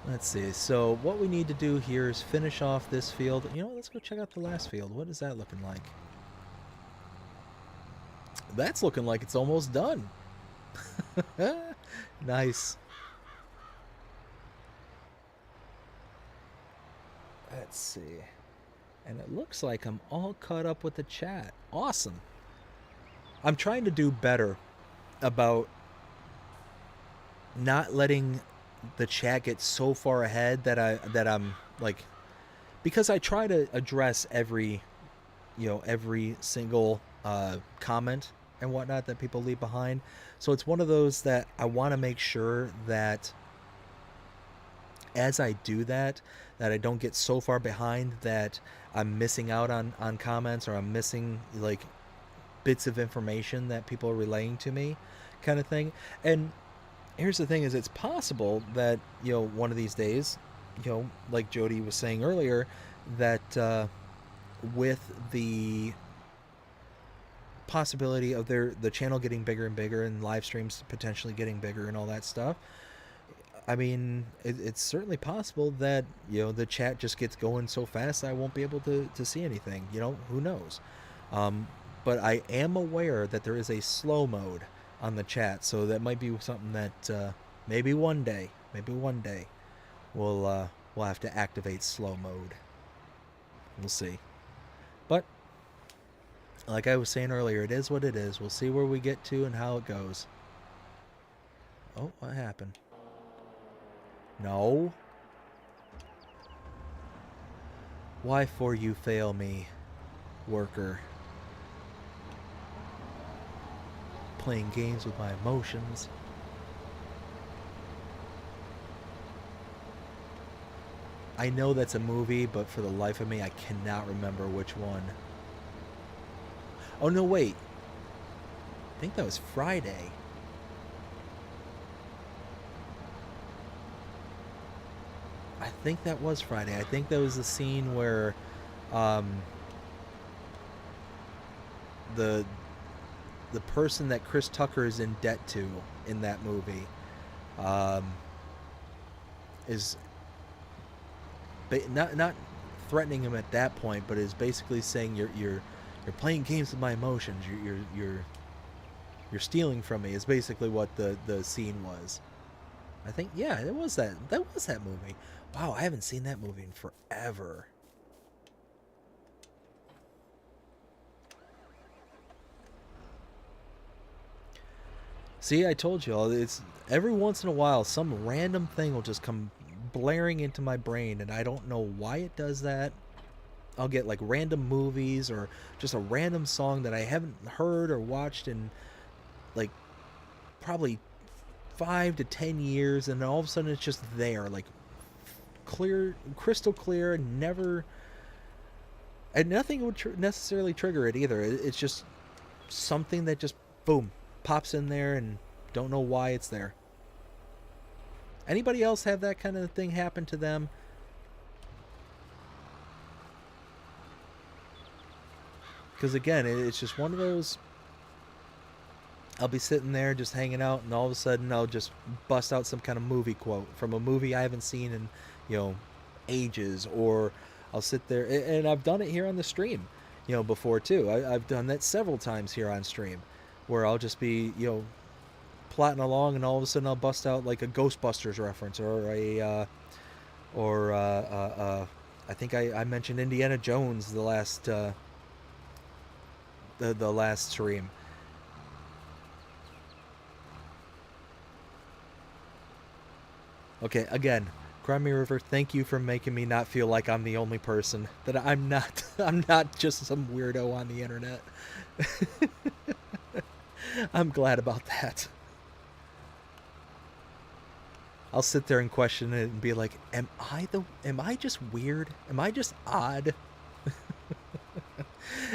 Let's see. So what we need to do here is finish off this field. Let's go check out the last field. What is that looking like? That's looking like it's almost done. Nice. Let's see. And it looks like I'm all caught up with the chat. Awesome. I'm trying to do better about not letting the chat get so far ahead that I'm like, because I try to address every single comment and whatnot that people leave behind. So it's one of those that I want to make sure that as I do that I don't get so far behind that I'm missing out on comments, or I'm missing like bits of information that people are relaying to me, kind of thing. And here's the thing: is it's possible that one of these days, like Jody was saying earlier, that with the possibility of the channel getting bigger and bigger and live streams potentially getting bigger and all that stuff, I mean, it's certainly possible that the chat just gets going so fast I won't be able to see anything. Who knows? But I am aware that there is a slow mode on the chat, so that might be something that maybe one day we'll have to activate slow mode. We'll see. But like I was saying earlier, it is what it is. We'll see where we get to and how it goes. Oh, what happened? No. Why for you fail me, worker? Playing games with my emotions. I know that's a movie, but for the life of me, I cannot remember which one. Oh, no, wait. I think that was Friday. I think that was Friday. I think that was the scene where the person that Chris Tucker is in debt to in that movie is not threatening him at that point, but is basically saying you're playing games with my emotions. You're stealing from me. Is basically what the scene was. I think, yeah, it was that was that movie. Wow, I haven't seen that movie in forever. See, I told you, it's every once in a while some random thing will just come blaring into my brain, and I don't know why it does that. I'll get like random movies or just a random song that I haven't heard or watched in like probably 5 to 10 years, and then all of a sudden it's just there, like clear, crystal clear, never, and nothing would necessarily trigger it either. It's just something that just boom, pops in there and don't know why it's there. Anybody else have that kind of thing happen to them? Because again, it's just one of those. I'll be sitting there just hanging out, and all of a sudden I'll just bust out some kind of movie quote from a movie I haven't seen in, you know, ages. Or I'll sit there, and I've done it here on the stream, you know, before too. I've done that several times here on stream, where I'll just be, you know, plotting along, and all of a sudden I'll bust out like a Ghostbusters reference, or I think I mentioned Indiana Jones the last the last stream. Okay, again, Crimey River, thank you for making me not feel like I'm the only person. That I'm not I'm not just some weirdo on the internet. I'm glad about that. I'll sit there and question it and be like, am I just weird? Am I just odd?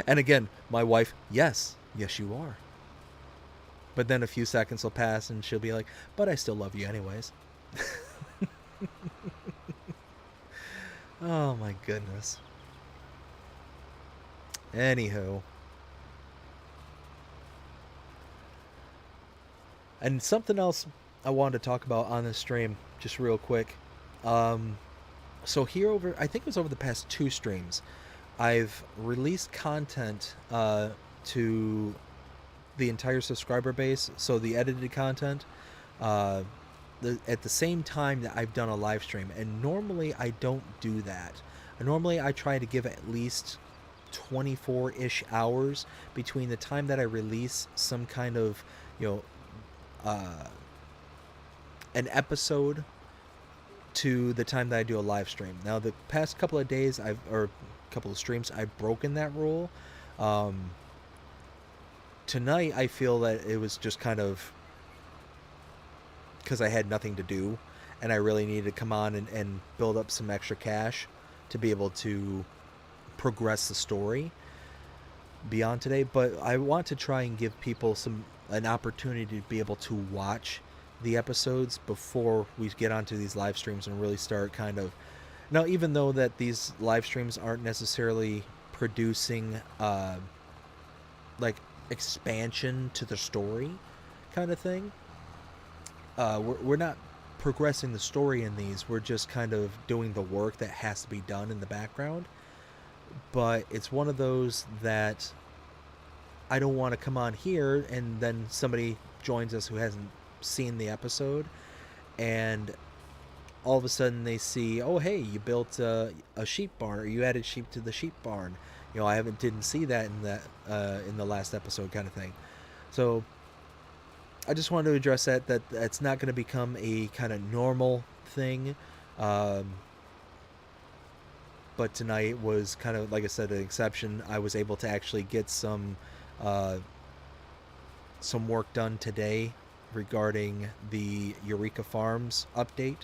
And again, my wife, yes, you are. But then a few seconds will pass and she'll be like, but I still love you anyways. Oh my goodness. Anywho. And something else I wanted to talk about on this stream, just real quick. So here over, I think it was over the past 2 streams, I've released content to the entire subscriber base, so the edited content, at the same time that I've done a live stream. And normally I don't do that. Normally I try to give at least 24-ish hours between the time that I release some kind of, you know, an episode to the time that I do a live stream. Now, the past couple of days, or couple of streams, I've broken that rule. Tonight, I feel that it was just kind of because I had nothing to do, and I really needed to come on and build up some extra cash to be able to progress the story beyond today. But I want to try and give people an opportunity to be able to watch the episodes before we get onto these live streams and really start kind of. Now, even though that these live streams aren't necessarily producing like expansion to the story kind of thing, we're not progressing the story in these. We're just kind of doing the work that has to be done in the background. But it's one of those that I don't want to come on here and then somebody joins us who hasn't seen the episode, and all of a sudden they see, oh hey, you built a sheep barn, or you added sheep to the sheep barn. You know, I didn't see that in the last episode, kind of thing. So I just wanted to address that's not going to become a kind of normal thing. But tonight was kind of, like I said, an exception. I was able to actually get some work done today regarding the Eureka Farms update.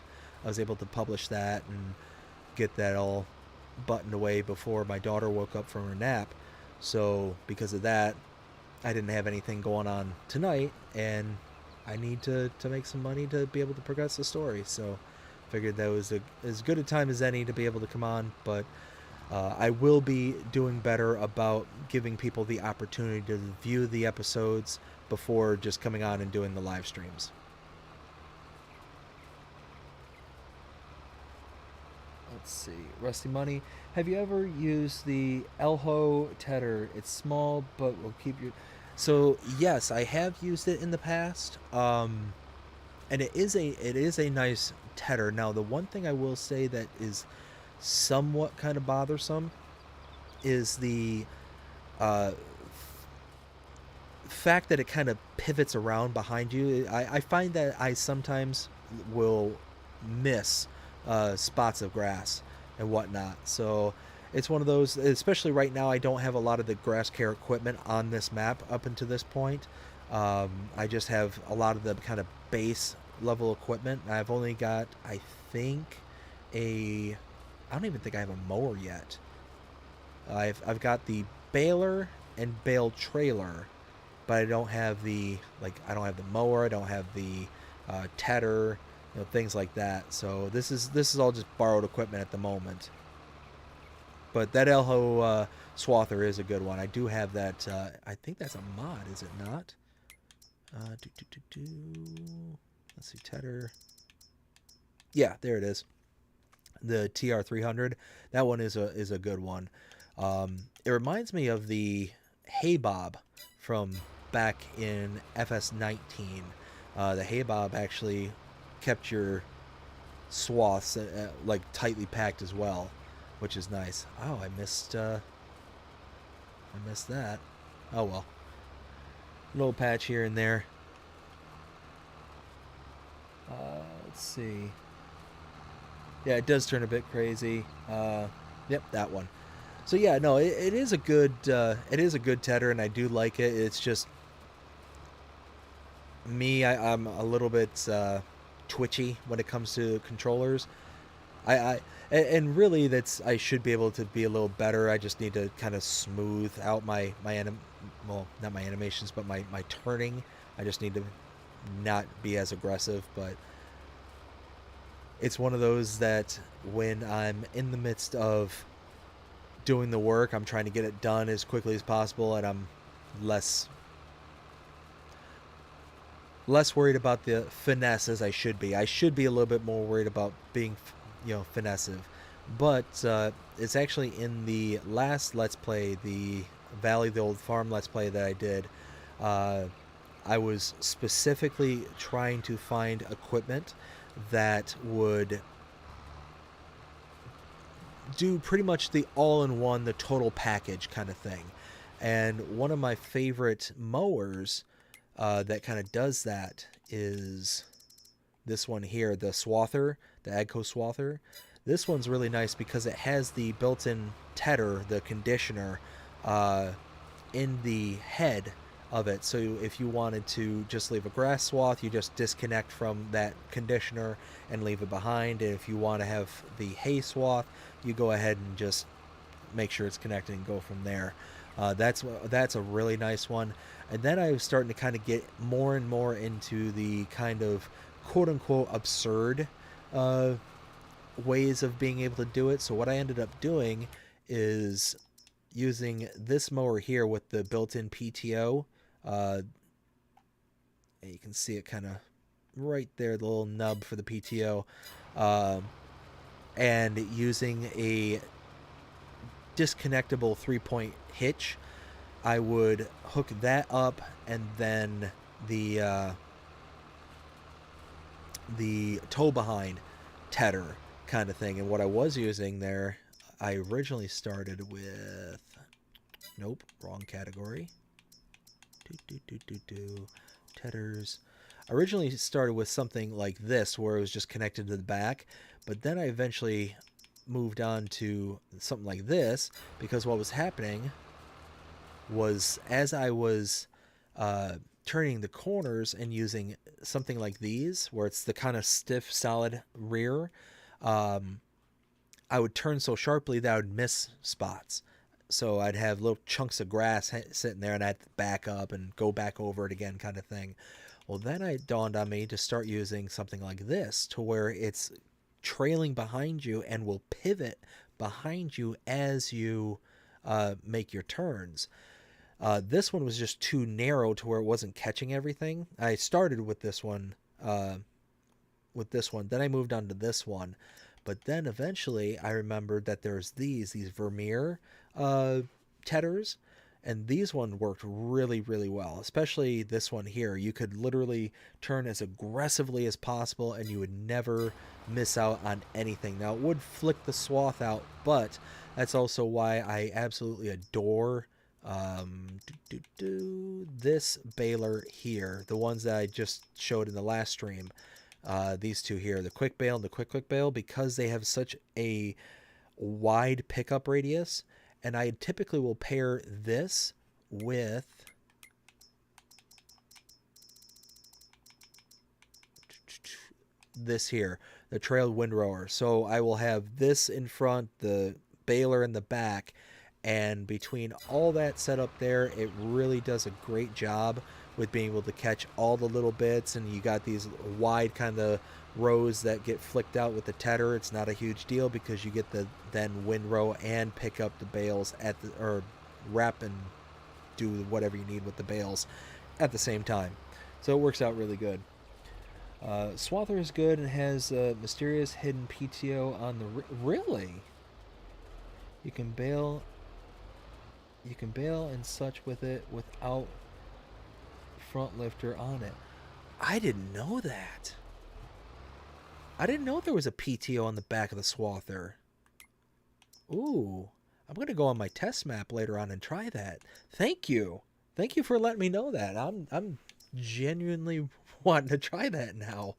I was able to publish that and get that all buttoned away before my daughter woke up from her nap. So because of that, I didn't have anything going on tonight, and I need to make some money to be able to progress the story. So figured that was as good a time as any to be able to come on. But I will be doing better about giving people the opportunity to view the episodes before just coming on and doing the live streams. Let's see. Rusty Money. Have you ever used the Elho Tedder? It's small, but will keep you. So yes, I have used it in the past, and it is a nice tedder. Now, the one thing I will say that is somewhat kind of bothersome is the fact that it kind of pivots around behind you. I find that I sometimes will miss spots of grass and whatnot. So it's one of those, especially right now, I don't have a lot of the grass care equipment on this map up until this point. I just have a lot of the kind of base level equipment. I've only got, I don't even think I have a mower yet. I've got the baler and bale trailer, but I don't have the, like, I don't have the mower, I don't have the tedder, things like that. So this is all just borrowed equipment at the moment. But that Elho swather is a good one. I do have that. I think that's a mod, is it not? Let's see, tedder. Yeah, there it is. The TR300. That one is a good one. It reminds me of the Hay Bob from back in FS19. The Hay Bob actually kept your swaths like tightly packed as well, which is nice. Oh, I missed that. Oh well, little patch here and there. Let's see. Yeah, it does turn a bit crazy. Yep, that one. So yeah, no, it is a good tedder, and I do like it. It's just me. I'm a little bit twitchy when it comes to controllers. I and really I should be able to be a little better. I just need to kind of smooth out well, not my animations, but my turning. I just need to not be as aggressive, but it's one of those that when I'm in the midst of doing the work, I'm trying to get it done as quickly as possible, and I'm less worried about the finesse as I should be. I should be a little bit more worried about being, finessive. But it's actually in the last Let's Play, the Valley of the Old Farm Let's Play that I did. I was specifically trying to find equipment that would do pretty much the all-in-one, the total package kind of thing. And one of my favorite mowers that kind of does that is this one here, the swather, the Agco swather. This one's really nice because it has the built-in tedder, the conditioner, in the head of it. So if you wanted to just leave a grass swath, you just disconnect from that conditioner and leave it behind. And if you want to have the hay swath, you go ahead and just make sure it's connected and go from there. That's a really nice one. And then I was starting to kind of get more and more into the kind of quote-unquote absurd ways of being able to do it. So what I ended up doing is using this mower here with the built-in PTO. And you can see it kind of right there, the little nub for the PTO. And using a disconnectable 3-point hitch, I would hook that up, and then the tow behind tedder kind of thing. And what I was using there, I originally started with, nope, wrong category. Tedders. I originally started with something like this, where it was just connected to the back, but then I eventually moved on to something like this, because what was happening was, as I was turning the corners and using something like these, where it's the kind of stiff, solid rear, I would turn so sharply that I would miss spots. So I'd have little chunks of grass sitting there, and I'd back up and go back over it again, kind of thing. Well, then it dawned on me to start using something like this, to where it's trailing behind you and will pivot behind you as you make your turns. This one was just too narrow to where it wasn't catching everything. I started with this one, then I moved on to this one. But then eventually I remembered that there's these Vermeer tedders, and these one worked really, really well, especially this one here. You could literally turn as aggressively as possible, and you would never miss out on anything. Now, it would flick the swath out, but that's also why I absolutely adore this baler here, the ones that I just showed in the last stream. These two here, the quick bale and the quick bale, because they have such a wide pickup radius. And I typically will pair this with this here, the trailed windrower. So I will have this in front, the baler in the back, And between all that set up there, it really does a great job with being able to catch all the little bits. And you got these wide kind of rows that get flicked out with the tether. It's not a huge deal because you get the then windrow and pick up the bales at the, or wrap and do whatever you need with the bales at the same time. So it works out really good. Swather is good and has mysterious hidden PTO on the really. You can bail and such with it without front lifter on it. I didn't know that. I didn't know there was a PTO on the back of the Swather. Ooh, I'm gonna go on my test map later on and try that. Thank you for letting me know that. I'm genuinely wanting to try that now.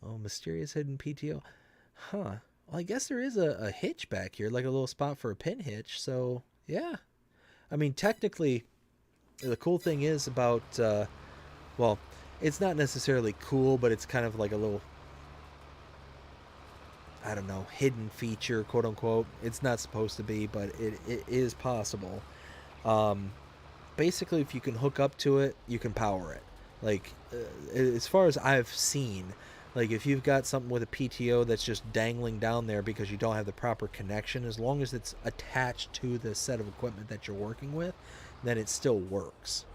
Oh, mysterious hidden PTO. Huh. Well, I guess there is a hitch back here, like a little spot for a pin hitch. So, yeah. I mean, technically, the cool thing is about, well, it's not necessarily cool, but it's kind of like a little, I don't know, hidden feature, quote unquote. It's not supposed to be, but it is possible. Basically, if you can hook up to it, you can power it. Like, as far as I've seen, like if you've got something with a PTO that's just dangling down there because you don't have the proper connection, as long as it's attached to the set of equipment that you're working with, then it still works.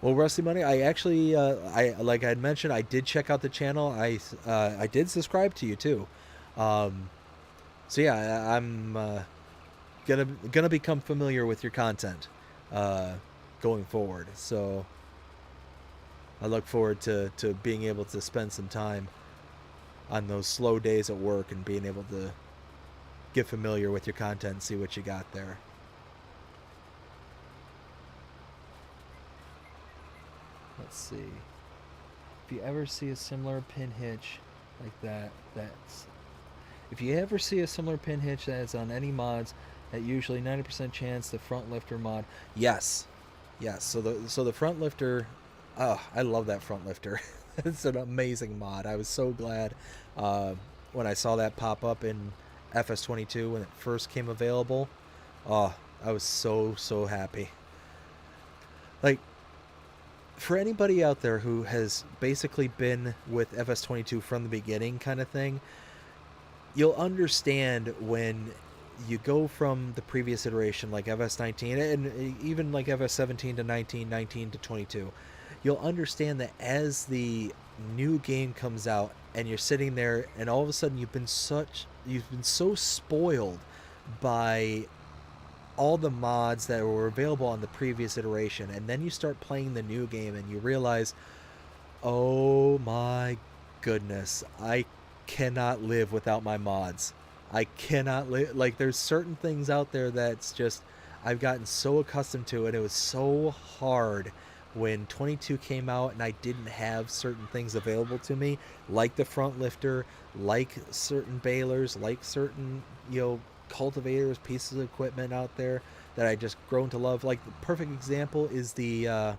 Well, Rusty Money, I actually, I like I had mentioned, I did check out the channel. I did subscribe to you too. So yeah, I'm gonna become familiar with your content going forward. So I look forward to being able to spend some time on those slow days at work and being able to get familiar with your content and see what you got there. Let's see. If you ever see a similar pin hitch like that, if you ever see a similar pin hitch that is on any mods, that usually 90% chance the front lifter mod. Yes. So the front lifter, oh, I love that front lifter. It's an amazing mod. I was so glad when I saw that pop up in FS22 when it first came available. Oh, I was so happy. Like, for anybody out there who has basically been with FS22 from the beginning kind of thing, you'll understand when you go from the previous iteration like FS19 and even like FS17 to 19, 19 to 22, you'll understand that as the new game comes out and you're sitting there and all of a sudden you've been so spoiled by all the mods that were available on the previous iteration, and then you start playing the new game and you realize, oh my goodness, I cannot live without my mods. I cannot live. Like, there's certain things out there that's just, I've gotten so accustomed to it. It was so hard when 22 came out and I didn't have certain things available to me, like the front lifter, like certain balers, like certain, cultivators, pieces of equipment out there that I just grown to love. Like, the perfect example is the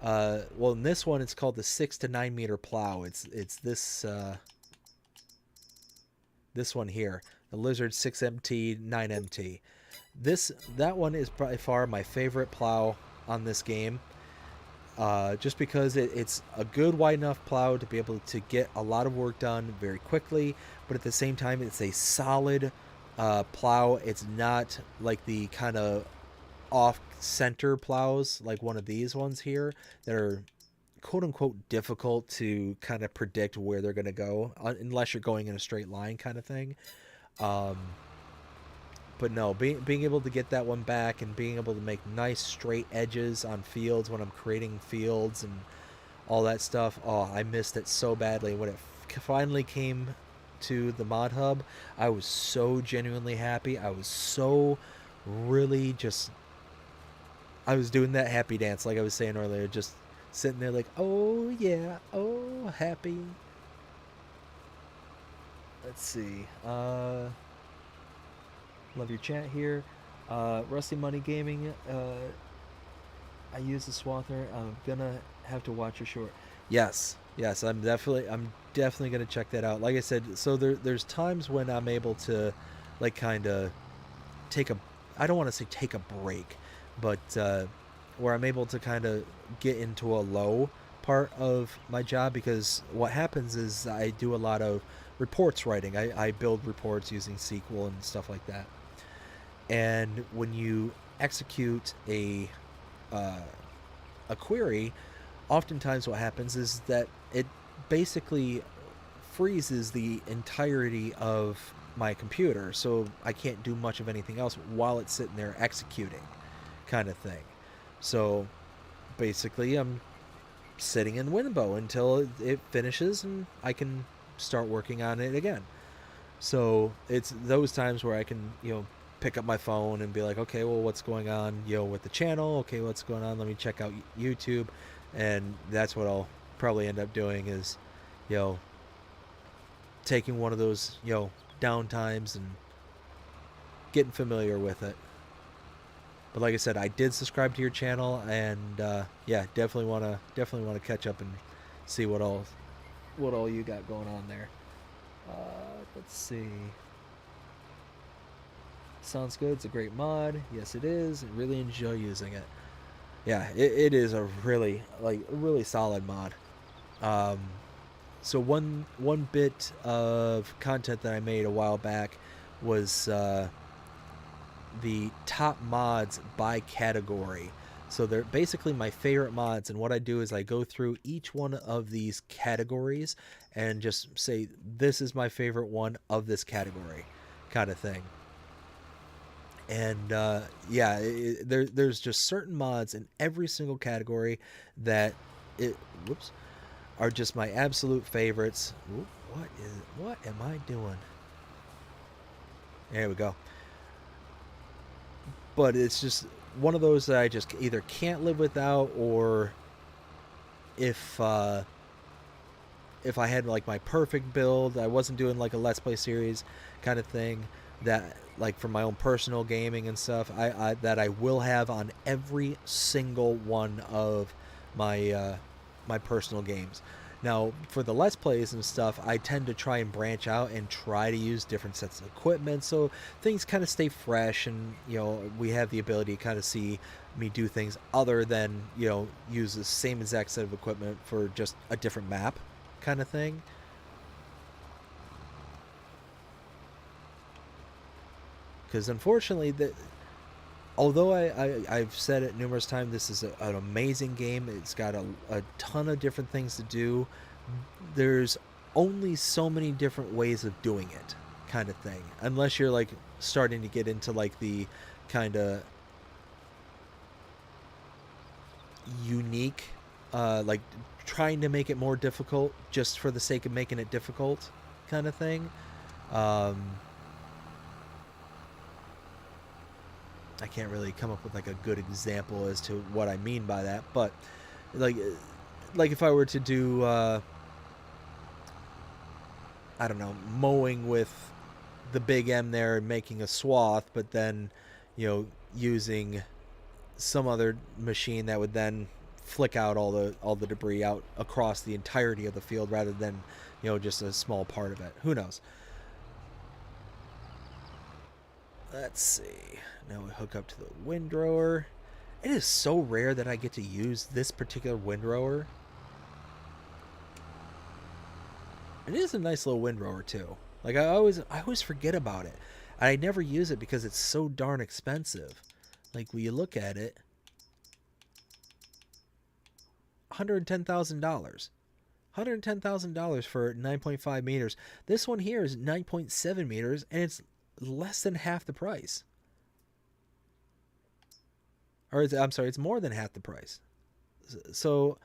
well, in this one it's called the 6 to 9 meter plow. It's this this one here, the Lizard 6MT 9MT. That one is by far my favorite plow on this game. Just because it's a good wide enough plow to be able to get a lot of work done very quickly, but at the same time it's a solid plow. It's not like the kind of off-center plows like one of these ones here that are quote-unquote difficult to kind of predict where they're going to go unless you're going in a straight line kind of thing. But no, being able to get that one back and being able to make nice straight edges on fields when I'm creating fields and all that stuff, oh, I missed it so badly. When it finally came to the mod hub, I was so genuinely happy. I was so really just, I was doing that happy dance like I was saying earlier, just sitting there like, oh yeah, oh happy. Let's see. Love your chat here. Rusty Money Gaming. I use the Swather. I'm gonna have to watch your short. Yes, Yes, I'm definitely gonna check that out. Like I said, so there's times when I'm able to, like, kind of take a, I don't want to say take a break, but where I'm able to kind of get into a low part of my job, because what happens is I do a lot of reports writing. I build reports using SQL and stuff like that. And when you execute uh, a query, oftentimes what happens is that it basically freezes the entirety of my computer, so I can't do much of anything else while it's sitting there executing, kind of thing. So basically, I'm sitting in limbo until it finishes and I can start working on it again. So it's those times where I can, pick up my phone and be like, okay, well, what's going on, with the channel? Okay, what's going on? Let me check out YouTube. And that's what I'll probably end up doing is, you know, taking one of those, down times and getting familiar with it. But like I said, I did subscribe to your channel, and yeah, definitely wanna catch up and see what all you got going on there. Let's see. Sounds good. It's a great mod. Yes, it is. I really enjoy using it. Yeah, it is a really solid mod. Um, so one bit of content that I made a while back was the top mods by category. So they're basically my favorite mods, and what I do is I go through each one of these categories and just say this is my favorite one of this category, kind of thing. And yeah, there's just certain mods in every single category that it whoops are just my absolute favorites. Ooh, what am I doing? There we go. But it's just one of those that I just either can't live without, or if if I had like my perfect build, I wasn't doing like a let's play series kind of thing, that like for my own personal gaming and stuff, I that I will have on every single one of my personal games. Now, for the Let's Plays and stuff, I tend to try and branch out and try to use different sets of equipment so things kind of stay fresh, and, we have the ability to kind of see me do things other than, use the same exact set of equipment for just a different map kind of thing. Because unfortunately, although I've said it numerous times, this is an amazing game. It's got a ton of different things to do. There's only so many different ways of doing it, kind of thing. Unless you're like starting to get into like the kind of unique, like trying to make it more difficult just for the sake of making it difficult, kind of thing. Um, I can't really come up with like a good example as to what I mean by that, but like like if I were to do I don't know, mowing with the big M there and making a swath, but then, using some other machine that would then flick out all the debris out across the entirety of the field rather than, just a small part of it. Who knows? Let's see. Now we hook up to the windrower. It is so rare that I get to use this particular windrower. It is a nice little windrower too. Like I always forget about it. I never use it because it's so darn expensive. Like when you look at it, $110,000. $110,000 for 9.5 meters. This one here is 9.7 meters, and it's less than half the price. Or I'm sorry, it's more than half the price. So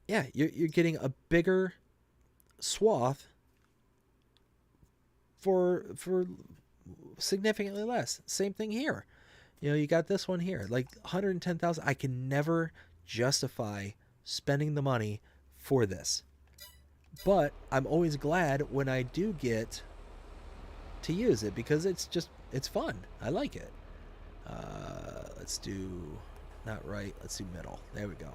yeah, you're getting a bigger swath for significantly less. Same thing here. You got this one here, like 110,000. I can never justify spending the money for this. But I'm always glad when I do get to use it because it's fun. I like it. Let's do not right. Let's do middle. There we go.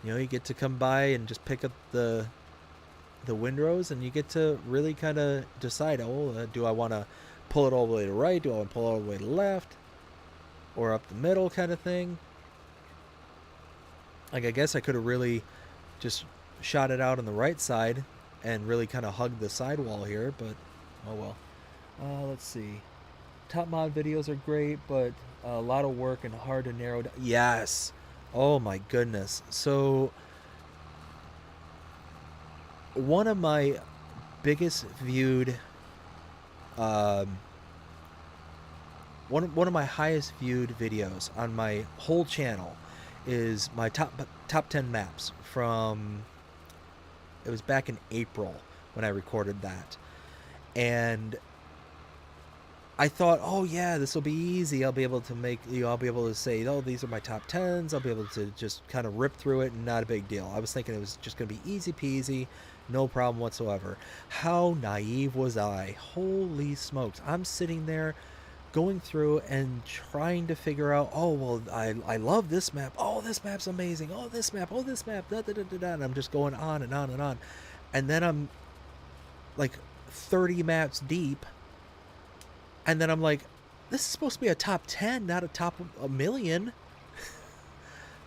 You know, you get to come by and just pick up the windrows, and you get to really kind of decide, oh, do I want to pull it all the way to the right? Do I want to pull it all the way to the left? Or up the middle kind of thing? Like, I guess I could have really just shot it out on the right side and really kind of hugged the sidewall here, but oh well. Let's see. Top mod videos are great, but a lot of work and hard to narrow down. Yes. Oh my goodness. So one of my biggest viewed, one of my highest viewed videos on my whole channel is my top 10 maps from, it was back in April when I recorded that. And I thought, oh yeah, this will be easy. I'll be able to make, I'll be able to say, oh, these are my top 10s. I'll be able to just kind of rip through it and not a big deal. I was thinking it was just going to be easy peasy, no problem whatsoever. How naive was I? Holy smokes. I'm sitting there going through and trying to figure out, oh, well, I love this map. Oh, this map's amazing. Oh, this map. Oh, this map. Da, da, da, da, da. And I'm just going on and on and on. And then I'm like 30 maps deep. And then I'm like, this is supposed to be a top 10, not a top a million.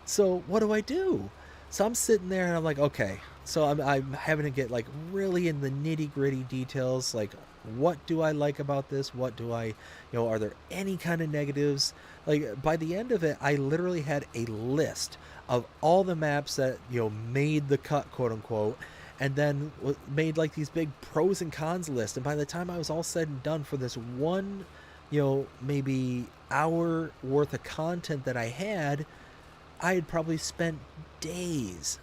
So what do I do? So I'm sitting there and I'm like, okay. So I'm having to get like really in the nitty gritty details. Like, what do I like about this? What do I, are there any kind of negatives? Like, by the end of it, I literally had a list of all the maps that, made the cut, quote unquote, and then made like these big pros and cons list. And by the time I was all said and done for this one, maybe hour worth of content that I had probably spent days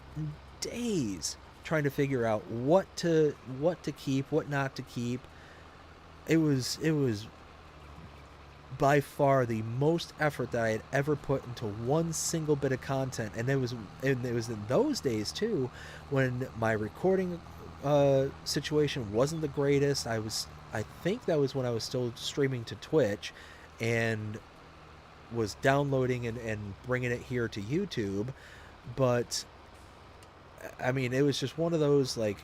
trying to figure out what to keep, what not to keep. It was by far the most effort that I had ever put into one single bit of content, and it was in those days too, when my recording situation wasn't the greatest. I think that was when I was still streaming to Twitch, and was downloading and bringing it here to YouTube. But I mean, it was just one of those, like,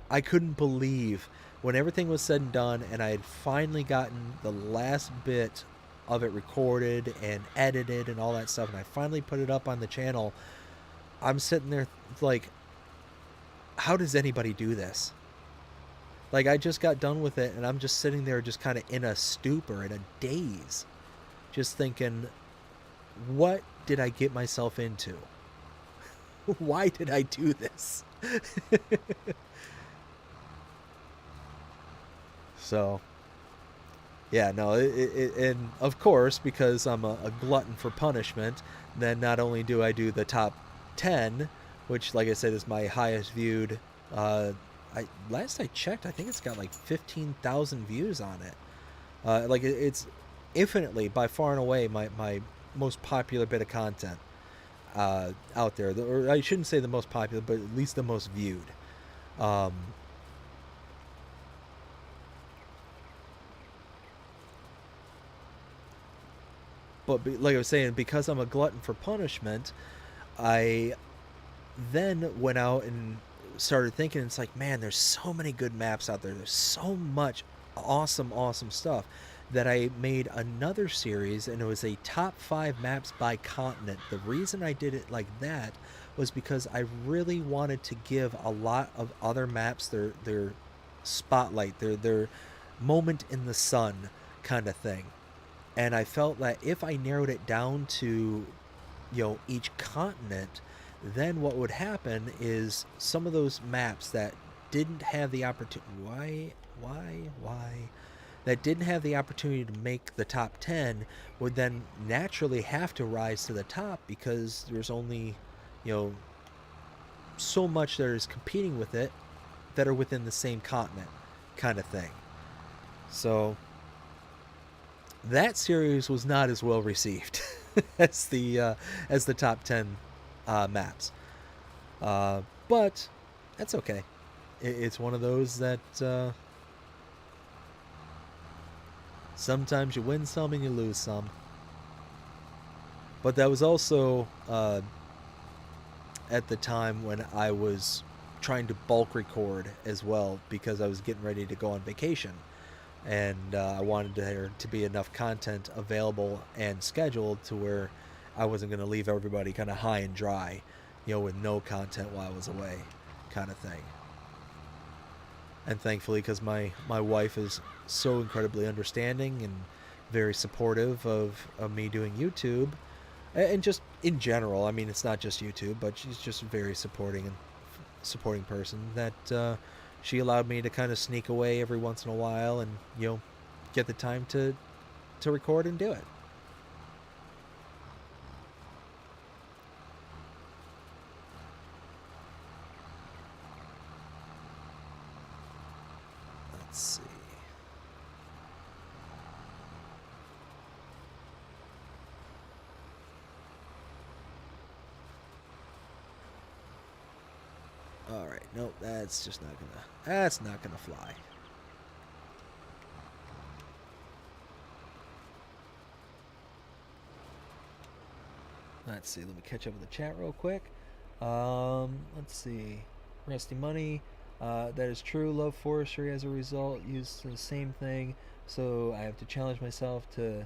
I couldn't believe when everything was said and done and I had finally gotten the last bit of it recorded and edited and all that stuff, and I finally put it up on the channel. I'm sitting there like, how does anybody do this? Like, I just got done with it and I'm just sitting there just kind of in a stupor, in a daze, just thinking, what did I get myself into? Why did I do this? So, yeah, no, and of course, because I'm a glutton for punishment, then not only do I do the top 10, which, like I said, is my highest viewed. Last I checked, I think it's got like 15,000 views on it. Like, it's infinitely, by far and away, my most popular bit of content out there. Or I shouldn't say the most popular, but at least the most viewed. But like I was saying, because I'm a glutton for punishment, I then went out and started thinking, it's like, man, there's so many good maps out there. There's so much awesome stuff, that I made another series, and it was a top 5 maps by continent. The reason I did it like that was because I really wanted to give a lot of other maps their spotlight, their moment in the sun kind of thing. And I felt that if I narrowed it down to, each continent, then what would happen is some of those maps that didn't have the opportunity, that didn't have the opportunity to make the top 10 would then naturally have to rise to the top, because there's only, so much that is competing with it that are within the same continent kind of thing. So that series was not as well received as the top 10 maps, but that's okay. It's one of those that sometimes you win some and you lose some. But that was also at the time when I was trying to bulk record as well, because I was getting ready to go on vacation, and I wanted there to be enough content available and scheduled to where I wasn't going to leave everybody kind of high and dry, with no content while I was away, kind of thing. And thankfully, because my wife is so incredibly understanding and very supportive of me doing YouTube, and just in general. I mean, it's not just YouTube, but she's just a very supporting person, that she allowed me to kind of sneak away every once in a while and get the time to record and do it. Let's see. All right, nope, that's not gonna fly. Let's see. Let me catch up with the chat real quick. Let's see. Rusty Money. That is true. Love forestry as a result. Use the same thing. So I have to challenge myself to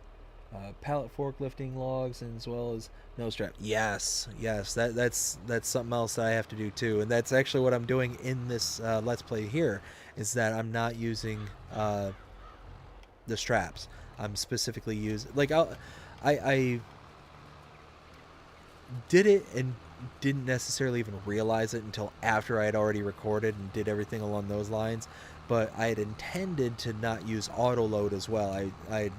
pallet forklifting logs, and as well as no strap. Yes, yes. That's something else that I have to do too, and that's actually what I'm doing in this Let's Play here. Is that I'm not using the straps. I'm specifically using I did it and didn't necessarily even realize it until after I had already recorded and did everything along those lines. But I had intended to not use auto load as well. I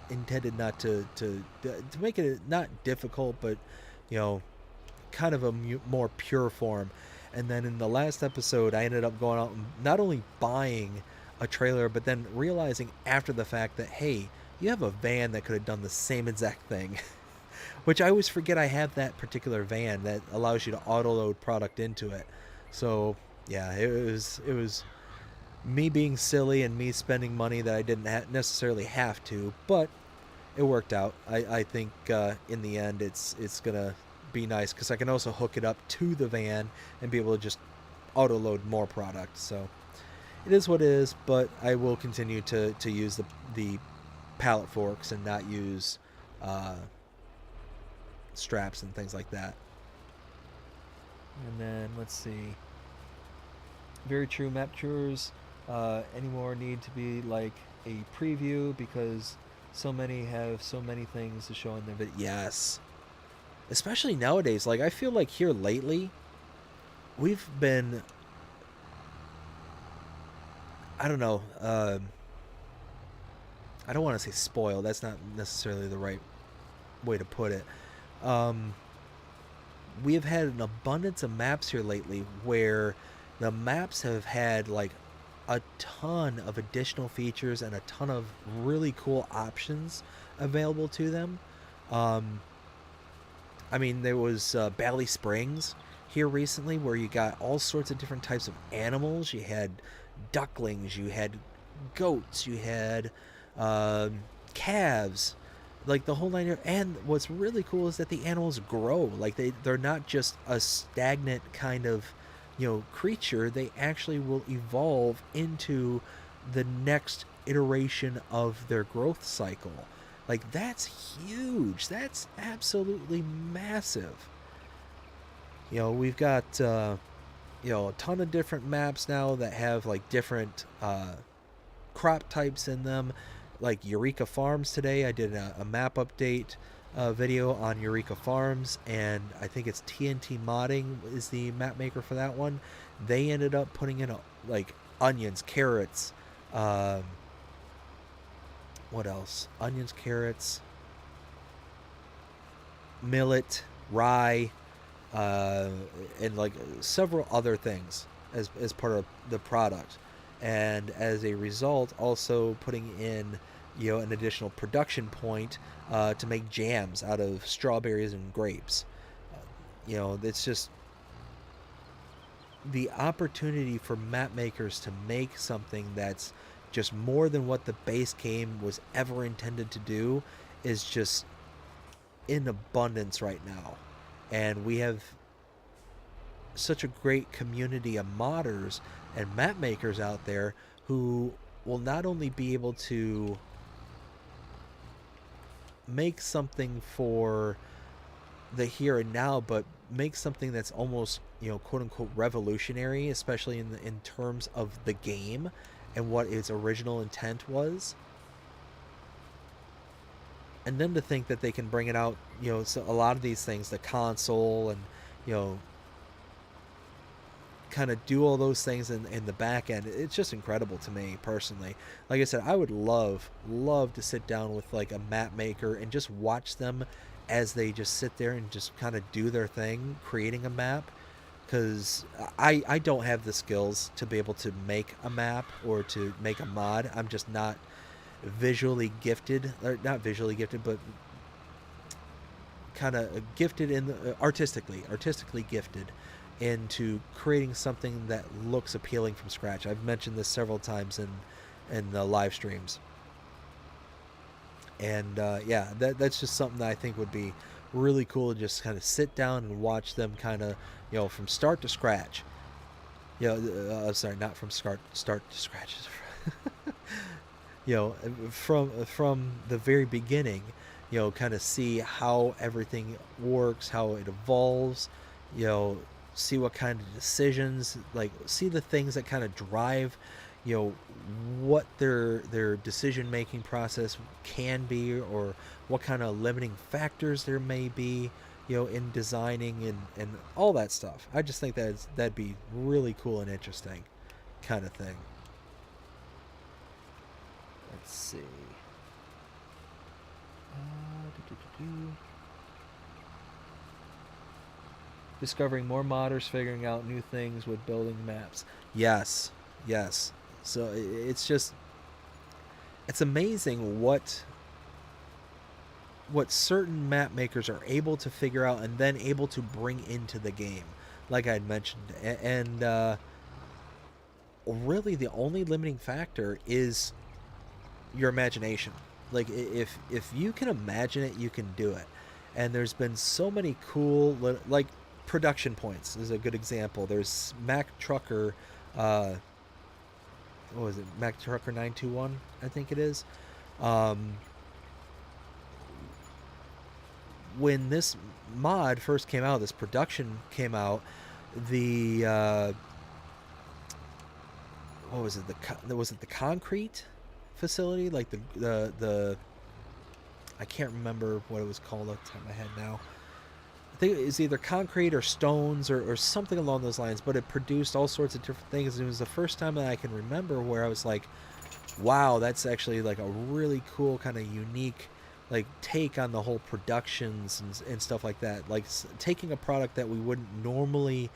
intended not to make it not difficult, but kind of a more pure form. And then in the last episode, I ended up going out and not only buying a trailer, but then realizing after the fact that, hey, you have a van that could have done the same exact thing. Which I always forget I have that particular van that allows you to auto load product into it. So yeah, it was me being silly and me spending money that I didn't necessarily have to, but it worked out. I think in the end it's gonna be nice, because I can also hook it up to the van and be able to just auto load more product. So it is what it is, but I will continue to use the pallet forks and not use straps and things like that. And then let's see. Very true. Map tours anymore need to be like a preview, because so many have so many things to show in their video. Yes, especially nowadays. Like, I feel like here lately, we've been, I don't know. I don't want to say spoiled. That's not necessarily the right way to put it. We have had an abundance of maps here lately, where the maps have had like a ton of additional features and a ton of really cool options available to them. I mean, there was Bally Springs here recently, where you got all sorts of different types of animals. You had ducklings, you had goats, you had calves, like the whole nine yards. And what's really cool is that the animals grow. Like, they're not just a stagnant kind of creature. They actually will evolve into the next iteration of their growth cycle. Like, that's huge. That's absolutely massive. We've got a ton of different maps now that have like different crop types in them. Like Eureka Farms today, I did a map update video on Eureka Farms, and I think it's TNT Modding is the map maker for that one. They ended up putting in like onions, carrots, what else? Onions, carrots, millet, rye, and like several other things as part of the product. And as a result, also putting in an additional production point to make jams out of strawberries and grapes. It's just the opportunity for map makers to make something that's just more than what the base game was ever intended to do is just in abundance right now, and we have such a great community of modders and map makers out there who will not only be able to make something for the here and now, but make something that's almost, quote unquote revolutionary, especially in terms of the game and what its original intent was. And then to think that they can bring it out, so a lot of these things, the console, and you know kind of do all those things in the back end. It's just incredible to me personally. Like I said, I would love to sit down with like a map maker and just watch them as they just sit there and just kind of do their thing creating a map, because I don't have the skills to be able to make a map or to make a mod. I'm just not visually gifted, or not visually gifted, but kind of gifted in the, artistically gifted into creating something that looks appealing from scratch. I've mentioned this several times in the live streams, and yeah, that's just something that I think would be really cool to just kind of sit down and watch them kind of, from start to scratch. Sorry, not from start to scratch. From the very beginning, kind of see how everything works, how it evolves, see what kind of decisions, like see the things that kind of drive, what their decision making process can be, or what kind of limiting factors there may be, in designing and all that stuff. I just think that'd be really cool and interesting kind of thing. Let's see. Discovering more modders, figuring out new things with building maps. Yes. So it's amazing what certain map makers are able to figure out and then able to bring into the game, like I had mentioned. And really the only limiting factor is your imagination. Like if you can imagine it, you can do it. And there's been so many cool, like, production points is a good example. There's Mac Trucker, what was it, Mac Trucker 921, I think it is. When this mod first came out, this production came out, the what was it, the concrete facility, like the I can't remember what it was called off the top of my head now. I think it was either concrete or stones or something along those lines, but it produced all sorts of different things. It was the first time that I can remember where I was like, wow, that's actually like a really cool kind of unique like take on the whole productions and stuff like that. Like taking a product that we wouldn't normally,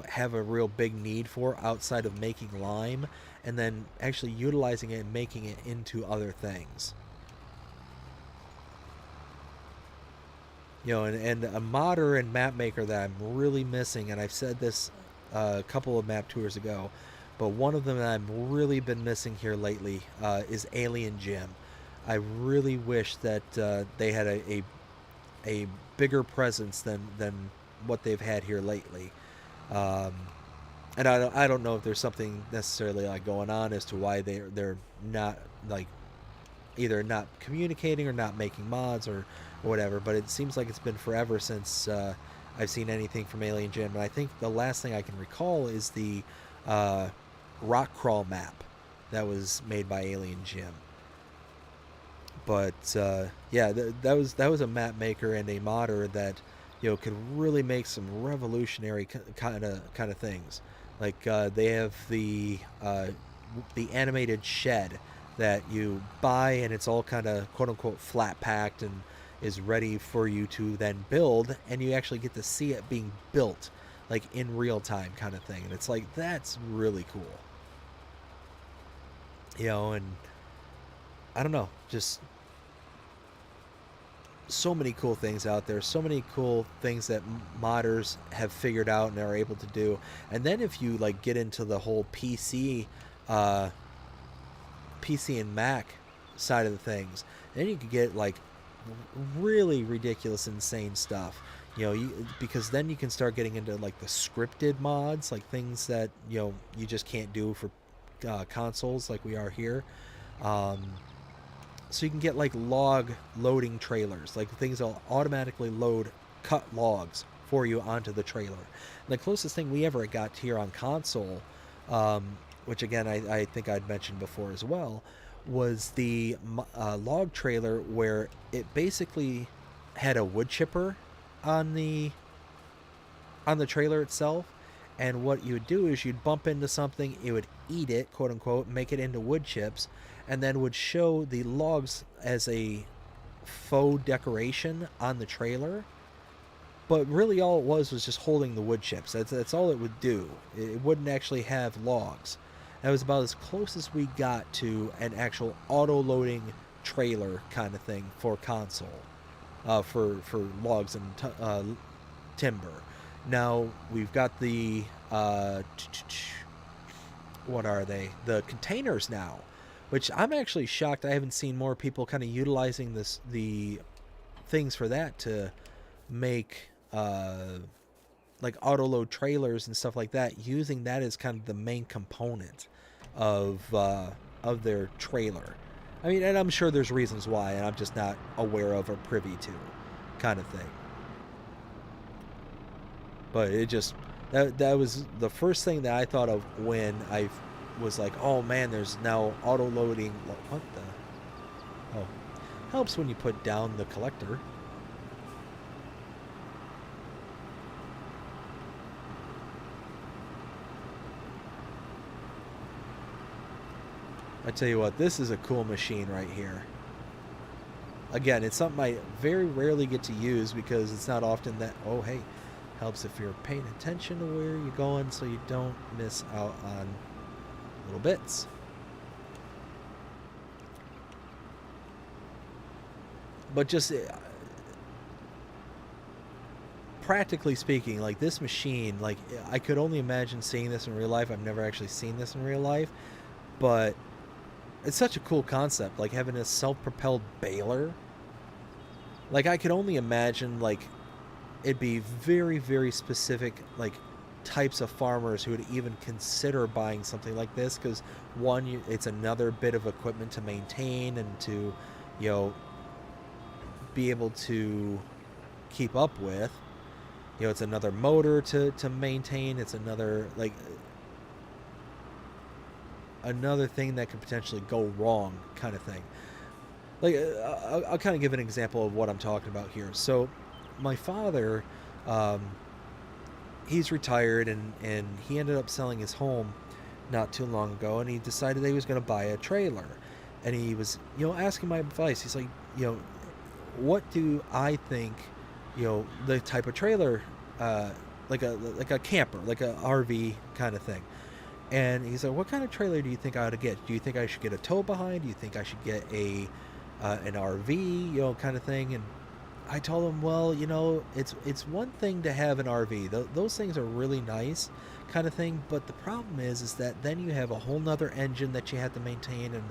have a real big need for outside of making lime, and then actually utilizing it and making it into other things. And a modder and map maker that I'm really missing, and I've said this a couple of map tours ago, but one of them that I've really been missing here lately is Alien Jim. I really wish that they had a bigger presence than what they've had here lately. And I don't know if there's something necessarily like going on as to why they're not, like, either not communicating or not making mods or whatever, but it seems like it's been forever since I've seen anything from Alien Jim. And I think the last thing I can recall is the rock crawl map that was made by Alien Jim. But yeah, that was a map maker and a modder that could really make some revolutionary kind of things. Like they have the animated shed that you buy, and it's all kind of quote unquote flat packed and is ready for you to then build, and you actually get to see it being built like in real time kind of thing. And it's like, that's really cool. And I don't know, just so many cool things out there, so many cool things that modders have figured out and are able to do. And then if you like get into the whole PC and Mac side of the things, then you could get like really ridiculous, insane stuff. Because then you can start getting into like the scripted mods, like things that you just can't do for consoles like we are here. Um, so you can get like log loading trailers, like things that'll automatically load cut logs for you onto the trailer. And the closest thing we ever got here on console, which again I think I'd mentioned before as well, was the log trailer where it basically had a wood chipper on the trailer itself. And what you would do is you'd bump into something, it would eat it, quote unquote, make it into wood chips, and then would show the logs as a faux decoration on the trailer. But really all it was just holding the wood chips. That's all it would do. It wouldn't actually have logs. That was about as close as we got to an actual auto-loading trailer kind of thing for console, for logs and timber. Now we've got the what are they? The containers now, which I'm actually shocked I haven't seen more people kind of utilizing the things for that to make like auto load trailers and stuff like that, using that as kind of the main component of their trailer. I mean, and I'm sure there's reasons why, and I'm just not aware of or privy to, kind of thing. But it just that was the first thing that I thought of when I was like, oh man, there's now auto loading. What the? Oh, helps when you put down the collector. I tell you what, this is a cool machine right here. Again, it's something I very rarely get to use because it's not often that, oh hey, helps if you're paying attention to where you're going so you don't miss out on little bits. But just practically speaking, like this machine, like I could only imagine seeing this in real life. I've never actually seen this in real life, but it's such a cool concept, like having a self-propelled baler. Like I could only imagine like it'd be very, very specific like types of farmers who would even consider buying something like this, because one, it's another bit of equipment to maintain and to be able to keep up with. It's another motor to maintain. It's another another thing that could potentially go wrong, kind of thing. Like I'll kind of give an example of what I'm talking about here. So my father, he's retired, and he ended up selling his home not too long ago, and he decided that he was going to buy a trailer. And he was asking my advice. He's like, what do I think the type of trailer, like a camper, like a RV kind of thing. And he's like, what kind of trailer do you think I ought to get? Do you think I should get a tow behind? Do you think I should get an RV, kind of thing? And I told him, well, it's one thing to have an RV. Those things are really nice, kind of thing. But the problem is that then you have a whole nother engine that you have to maintain. And,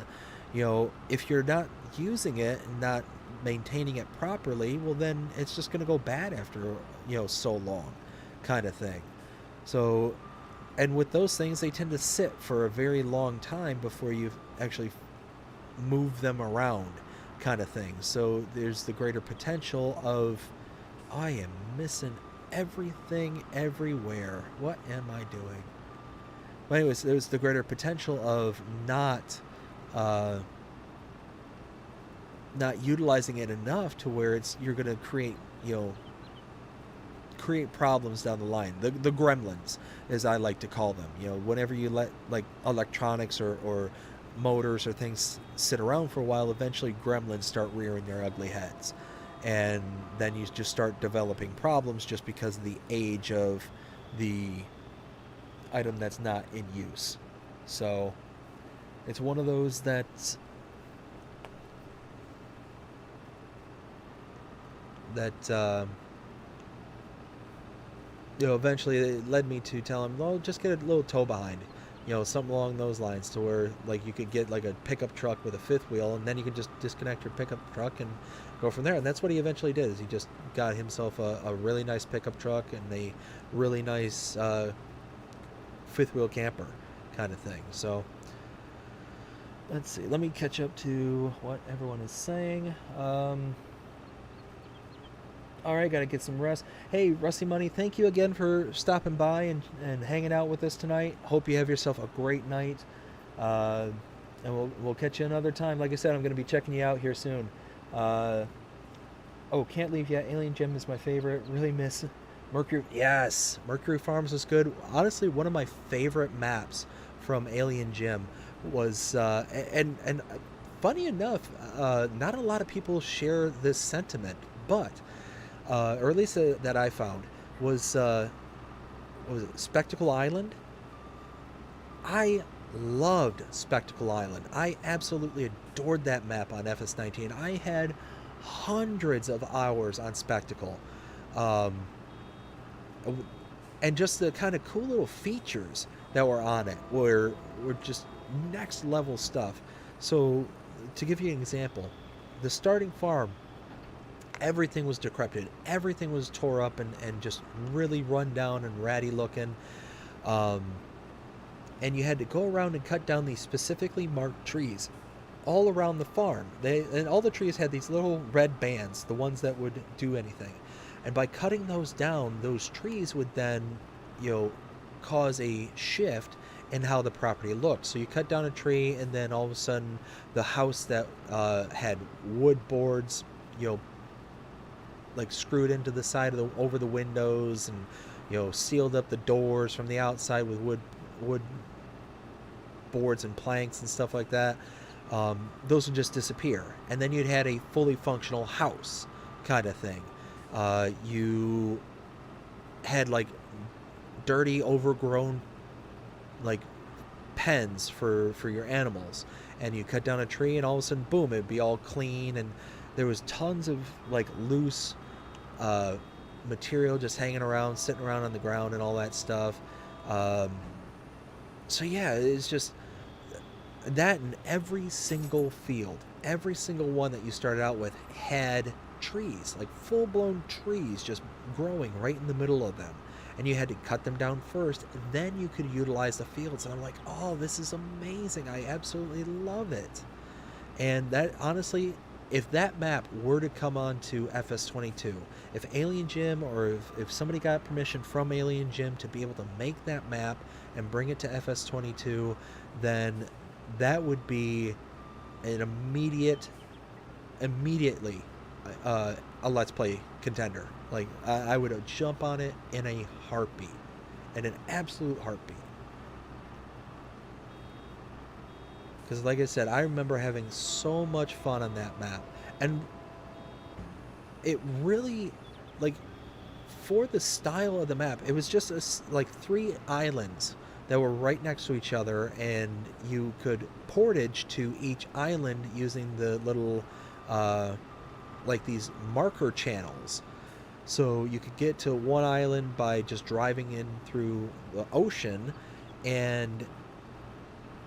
if you're not using it and not maintaining it properly, well, then it's just going to go bad after, so long, kind of thing. So... and with those things, they tend to sit for a very long time before you actually move them around, kind of thing. So there's the greater potential of, I am missing everything everywhere. What am I doing? But anyways, there's the greater potential of not utilizing it enough to where you're going to create problems down the line. The gremlins, as I like to call them. Whenever you let like electronics or motors or things sit around for a while, eventually gremlins start rearing their ugly heads, and then you just start developing problems just because of the age of the item that's not in use. So it's one of those that eventually it led me to tell him, well, just get a little tow behind. something along those lines, to where like you could get like a pickup truck with a fifth wheel, and then you could just disconnect your pickup truck and go from there. And that's what he eventually did, is he just got himself a really nice pickup truck and a really nice fifth wheel camper kind of thing. So let's see, let me catch up to what everyone is saying. All right, got to get some rest. Hey, Rusty Money, thank you again for stopping by and hanging out with us tonight. Hope you have yourself a great night. And we'll catch you another time. Like I said, I'm going to be checking you out here soon. Oh, can't leave yet. Alien Gym is my favorite. Really miss Mercury. Yes, Mercury Farms was good. Honestly, one of my favorite maps from Alien Gym was, and funny enough, not a lot of people share this sentiment, but or at least that I found, was what was it, Spectacle Island? I loved Spectacle Island. I absolutely adored that map on FS19. I had hundreds of hours on Spectacle. Um, and just the kind of cool little features that were on it were just next level stuff. So to give you an example, the starting farm, everything was decrepit, everything was tore up and just really run down and ratty looking. And you had to go around and cut down these specifically marked trees all around the farm. And all the trees had these little red bands, the ones that would do anything. And by cutting those down, those trees would then, cause a shift in how the property looked. So you cut down a tree, and then all of a sudden, the house that had wood boards, like screwed into the side of over the windows, and sealed up the doors from the outside with wood boards and planks and stuff like that. Those would just disappear, and then you'd had a fully functional house kind of thing. You had like dirty, overgrown like pens for your animals, and you cut down a tree, and all of a sudden, boom, it'd be all clean, and there was tons of like loose material just hanging around, sitting around on the ground, and all that stuff. So yeah, it's just that. In every single field, every single one that you started out with had trees, like full-blown trees just growing right in the middle of them, and you had to cut them down first, then you could utilize the fields. And I'm like, oh, this is amazing, I absolutely love it. And that, honestly, if that map were to come on to FS22, if Alien Gym, or if somebody got permission from Alien Gym to be able to make that map and bring it to FS22, then that would be an immediately a Let's Play contender. Like, I would jump on it in a heartbeat, in an absolute heartbeat. Because like I said, I remember having so much fun on that map. And it really, like, for the style of the map, it was just like 3 islands that were right next to each other, and you could portage to each island using the little like these marker channels. So you could get to one island by just driving in through the ocean, and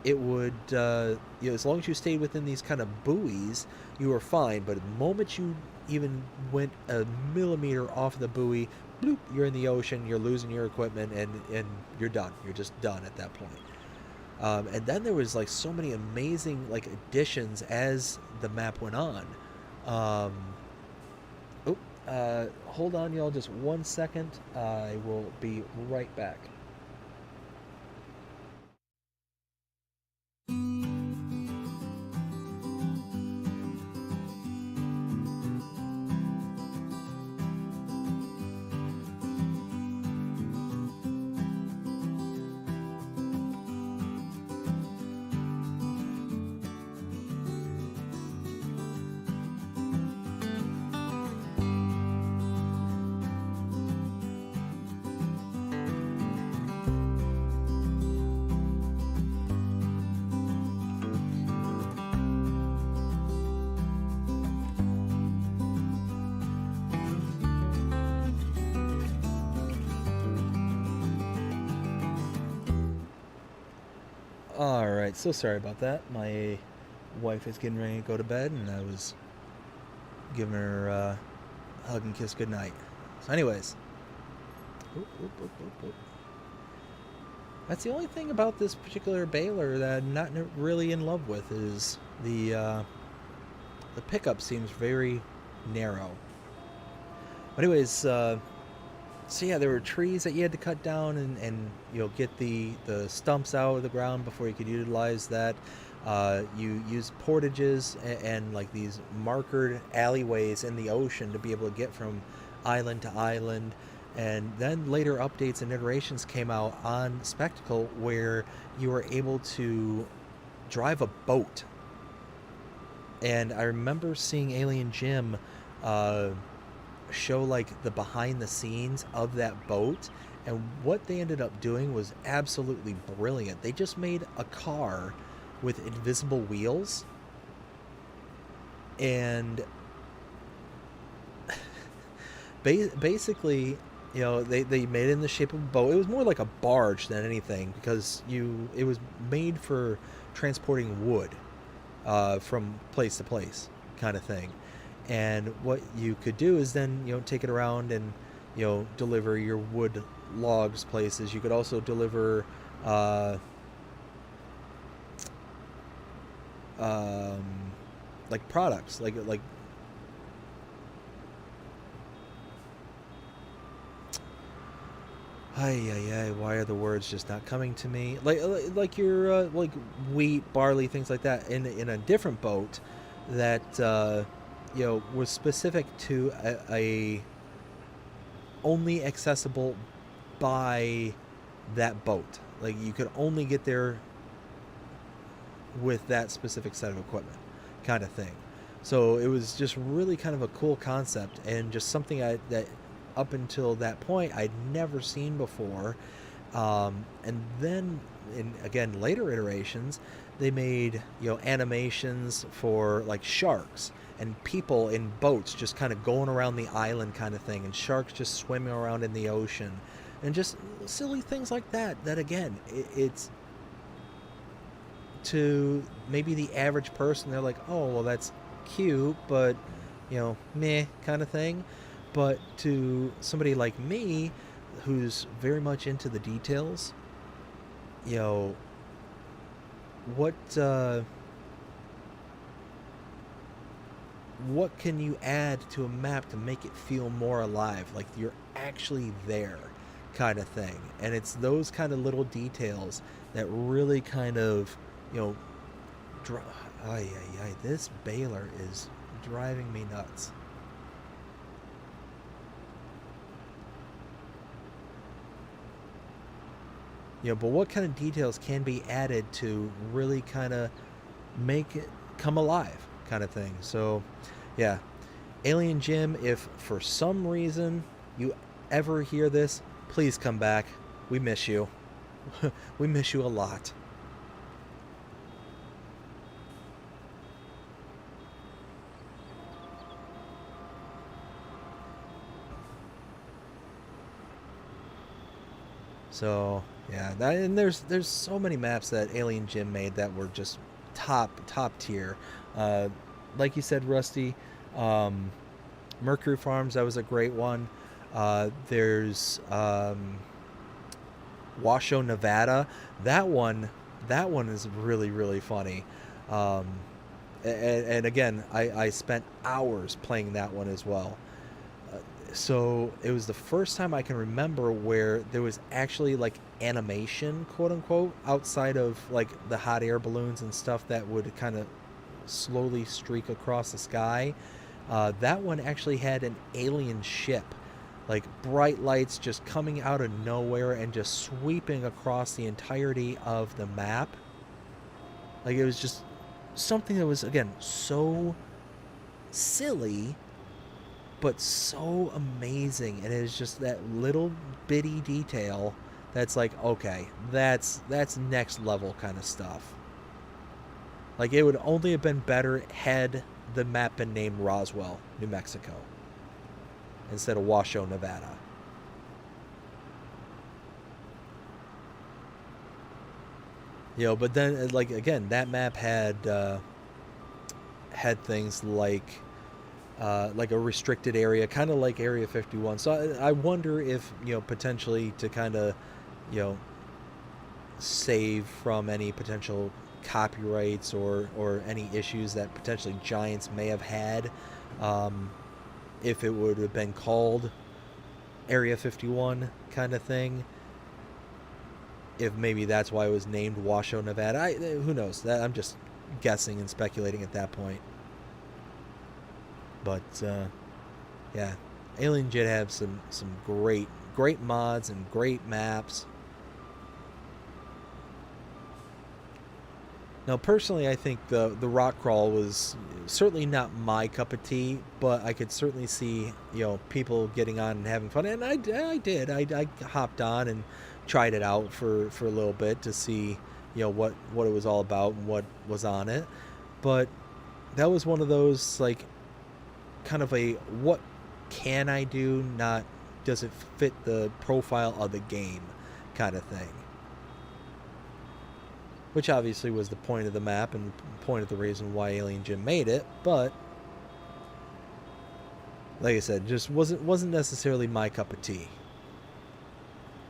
it would, as long as you stayed within these kind of buoys, you were fine. But the moment you even went a millimeter off the buoy, bloop, you're in the ocean, you're losing your equipment, and you're done. You're just done at that point. And then there was like so many amazing like additions as the map went on. Hold on, y'all, just 1 second. I will be right back. Alright, so sorry about that. My wife is getting ready to go to bed, and I was giving her a hug and kiss goodnight. So, anyways. Oop, oop, oop, oop, oop. That's the only thing about this particular baler that I'm not really in love with is the pickup seems very narrow. But anyways, so yeah, there were trees that you had to cut down and get the stumps out of the ground before you could utilize that. You use portages and like these markered alleyways in the ocean to be able to get from island to island. And then later updates and iterations came out on Spectacle where you were able to drive a boat. And I remember seeing Alien Jim show like the behind the scenes of that boat, and what they ended up doing was absolutely brilliant. They just made a car with invisible wheels, and basically, they made it in the shape of a boat. It was more like a barge than anything, because it was made for transporting wood from place to place, kind of thing. And what you could do is then take it around and deliver your wood logs places. You could also deliver like products, like why are the words just not coming to me? Like your like wheat, barley, things like that in a different boat that was specific to a only accessible by that boat. Like you could only get there with that specific set of equipment, kind of thing. So it was just really kind of a cool concept, and just something that up until that point I'd never seen before. And then in again later iterations, they made animations for like sharks and people in boats just kind of going around the island, kind of thing, and sharks just swimming around in the ocean, and just silly things like that. That again, it's to maybe the average person, they're like, oh well, that's cute, but meh, kind of thing. But to somebody like me, who's very much into the details, what can you add to a map to make it feel more alive, like you're actually there, kind of thing. And it's those kind of little details that really kind of this baler is driving me nuts. But what kind of details can be added to really kind of make it come alive, kind of thing. So yeah, Alien Jim, if for some reason you ever hear this, please come back. We miss you. We miss you a lot. So yeah, and there's so many maps that Alien Jim made that were just top tier. Like you said, Rusty, Mercury Farms, that was a great one. There's Washoe, Nevada. That one is really, really funny. And again, I spent hours playing that one as well. So it was the first time I can remember where there was actually like animation, quote unquote, outside of like the hot air balloons and stuff that would kind of slowly streak across the sky. That one actually had an alien ship, like bright lights just coming out of nowhere and just sweeping across the entirety of the map. Like it was just something that was, again, so silly but so amazing. And it is just that little bitty detail that's like, okay, that's next level kind of stuff. Like it would only have been better had the map been named Roswell, New Mexico, instead of Washoe, Nevada. You know, but then like again, that map had things like a restricted area, kind of like Area 51. So I wonder if, you know, potentially to kind of, you know, save from any potential copyrights or any issues that potentially Giants may have had, if it would have been called Area 51 kind of thing. If maybe that's why it was named Washoe, Nevada. Who knows? That I'm just guessing and speculating at that point. But yeah, Alien did have some great mods and great maps. Now, personally, I think the rock crawl was certainly not my cup of tea, but I could certainly see, you know, people getting on and having fun, and I did. I hopped on and tried it out for a little bit to see, you know, what it was all about and what was on it. But that was one of those, like, kind of a what can I do, not does it fit the profile of the game kind of thing. Which obviously was the point of the map and the point of the reason why Alien Jim made it, but like I said, just wasn't necessarily my cup of tea.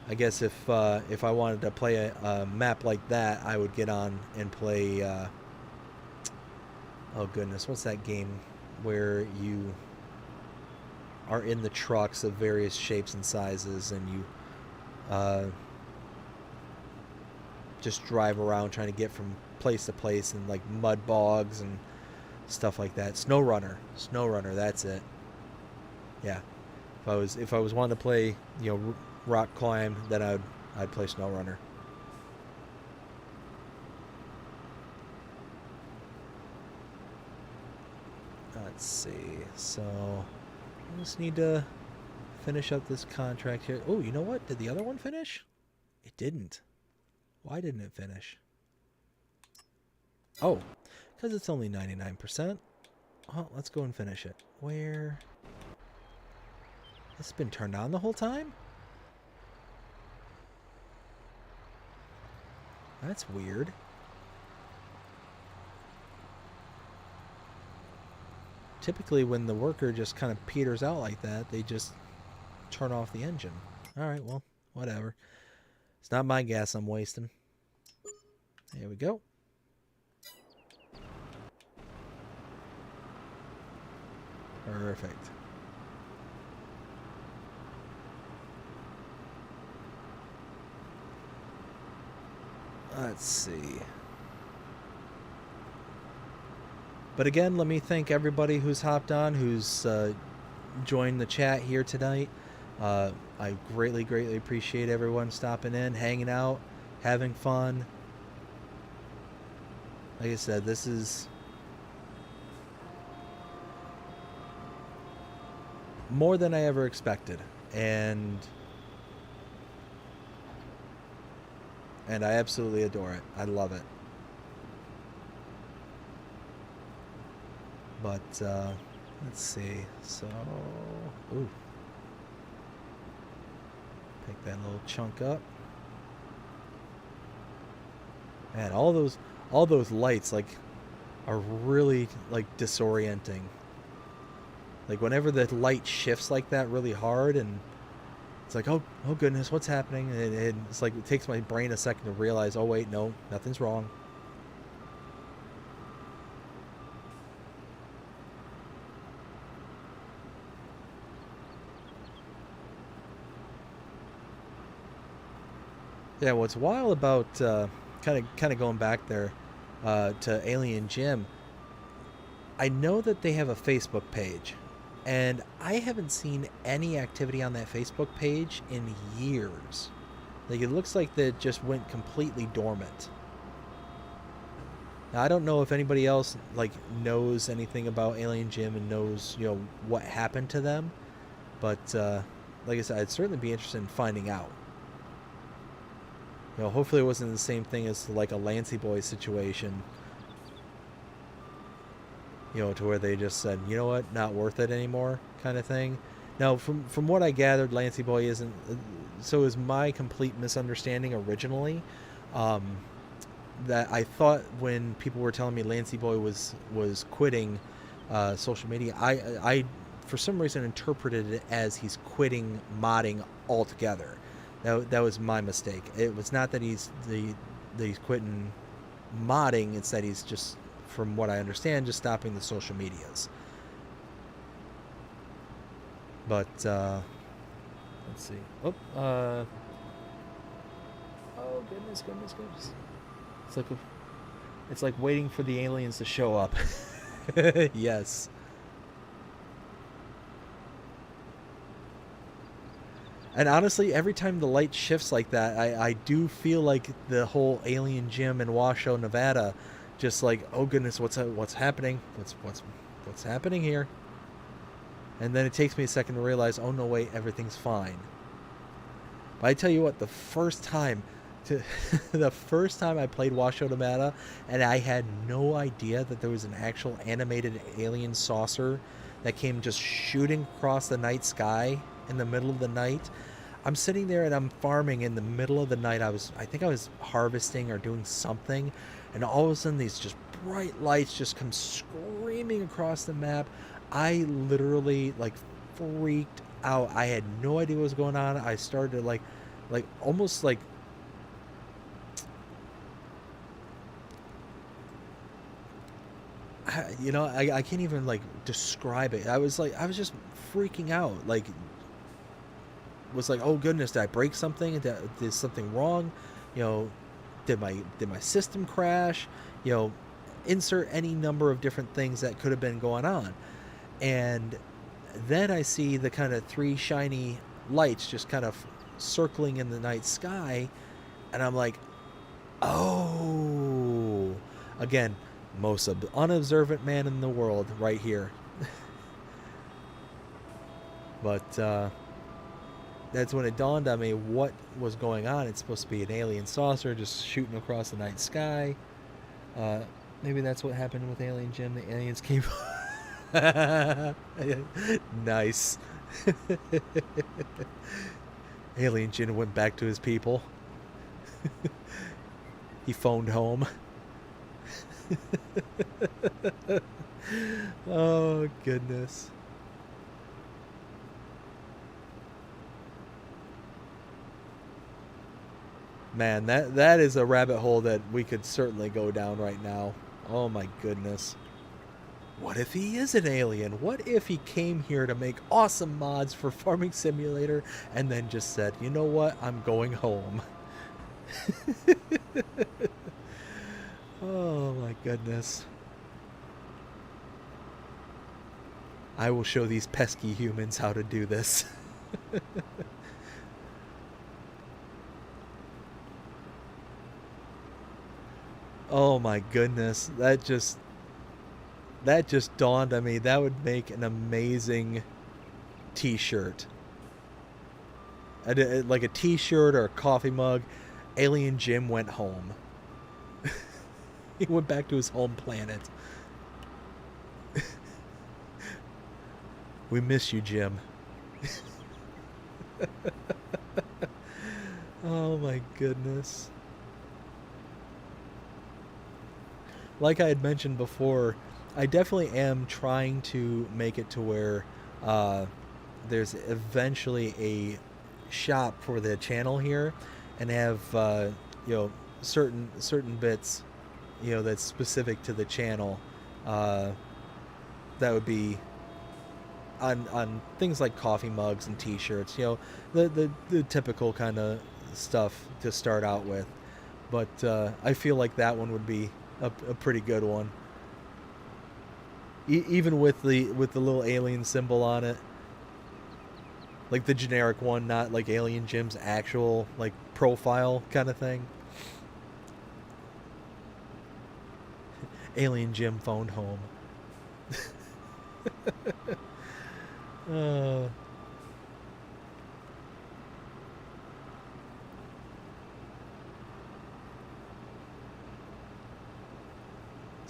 I guess if I wanted to play a map like that, I would get on and play. Oh goodness, what's that game where you are in the trucks of various shapes and sizes, and you just drive around trying to get from place to place in like mud bogs and stuff like that. SnowRunner, that's it. Yeah, if I was wanting to play, you know, rock climb, then I'd play SnowRunner. Let's see. So I just need to finish up this contract here. Oh, you know what? Did the other one finish? It didn't. Why didn't it finish? Oh, because it's only 99%. Well, let's go and finish it. Where? It's been turned on the whole time? That's weird. Typically when the worker just kind of peters out like that, they just turn off the engine. Alright, well, whatever. It's not my gas I'm wasting. There we go. Perfect. Let's see. But again, let me thank everybody who's hopped on, who's joined the chat here tonight. I greatly appreciate everyone stopping in, hanging out, having fun. Like I said, this is more than I ever expected, and I absolutely adore it. I love it. But let's see. So, ooh, pick that little chunk up. Man, all those lights like are really like disorienting. Like whenever the light shifts like that really hard, and it's like, oh goodness, what's happening? And it's like it takes my brain a second to realize, oh wait, no, nothing's wrong. Yeah, what's wild about kind of going back there to Alien Jim, I know that they have a Facebook page, and I haven't seen any activity on that Facebook page in years. Like, it looks like that just went completely dormant. Now, I don't know if anybody else like knows anything about Alien Jim and knows, you know, what happened to them, but like I said, I'd certainly be interested in finding out. You know, hopefully it wasn't the same thing as like a Lancy Boy situation. You know, to where they just said, you know what, not worth it anymore, kind of thing. Now, from what I gathered, Lancy Boy isn't. So is my complete misunderstanding originally. that I thought when people were telling me Lancey Boy was quitting social media, I for some reason interpreted it as he's quitting modding altogether. That was my mistake. It was not that he's quitting modding. It's that he's just, from what I understand, just stopping the social medias. But let's see. Oh, oh goodness. It's like it's like waiting for the aliens to show up. Yes. And honestly, every time the light shifts like that, I do feel like the whole alien gym in Washoe, Nevada, just like, oh goodness, what's happening? What's happening here? And then it takes me a second to realize, oh no, wait, everything's fine. But I tell you what, the first time I played Washoe, Nevada, and I had no idea that there was an actual animated alien saucer that came just shooting across the night sky in the middle of the night. I'm sitting there and I'm farming in the middle of the night. I think I was harvesting or doing something, and all of a sudden these just bright lights just come screaming across the map. I literally like freaked out. I had no idea what was going on. I started to like almost like, you know, I can't even like describe it. I was just freaking out. Like, was like, oh goodness, did I break something? Did something wrong? You know, did my system crash? You know, insert any number of different things that could have been going on. And then I see the kind of three shiny lights just kind of circling in the night sky, and I'm like, oh, again, most unobservant man in the world right here. But that's when it dawned on me what was going on. It's supposed to be an alien saucer just shooting across the night sky. Maybe that's what happened with Alien Jim. The aliens came. Nice. Alien Jim went back to his people. He phoned home. Oh goodness. Man, that is a rabbit hole that we could certainly go down right now. Oh my goodness. What if he is an alien? What if he came here to make awesome mods for Farming Simulator and then just said, you know what, I'm going home? Oh my goodness. I will show these pesky humans how to do this. Oh my goodness. That just dawned on me. That would make an amazing t-shirt. Like a t-shirt or a coffee mug. Alien Jim went home. He went back to his home planet. We miss you, Jim. Oh my goodness. Like I had mentioned before, I definitely am trying to make it to where there's eventually a shop for the channel here, and have you know, certain bits, you know, that's specific to the channel. That would be on things like coffee mugs and t-shirts, you know, the typical kind of stuff to start out with. But I feel like that one would be a pretty good one. Even with the little alien symbol on it, like the generic one, not like Alien Jim's actual like profile kind of thing. Alien Jim phoned home. uh,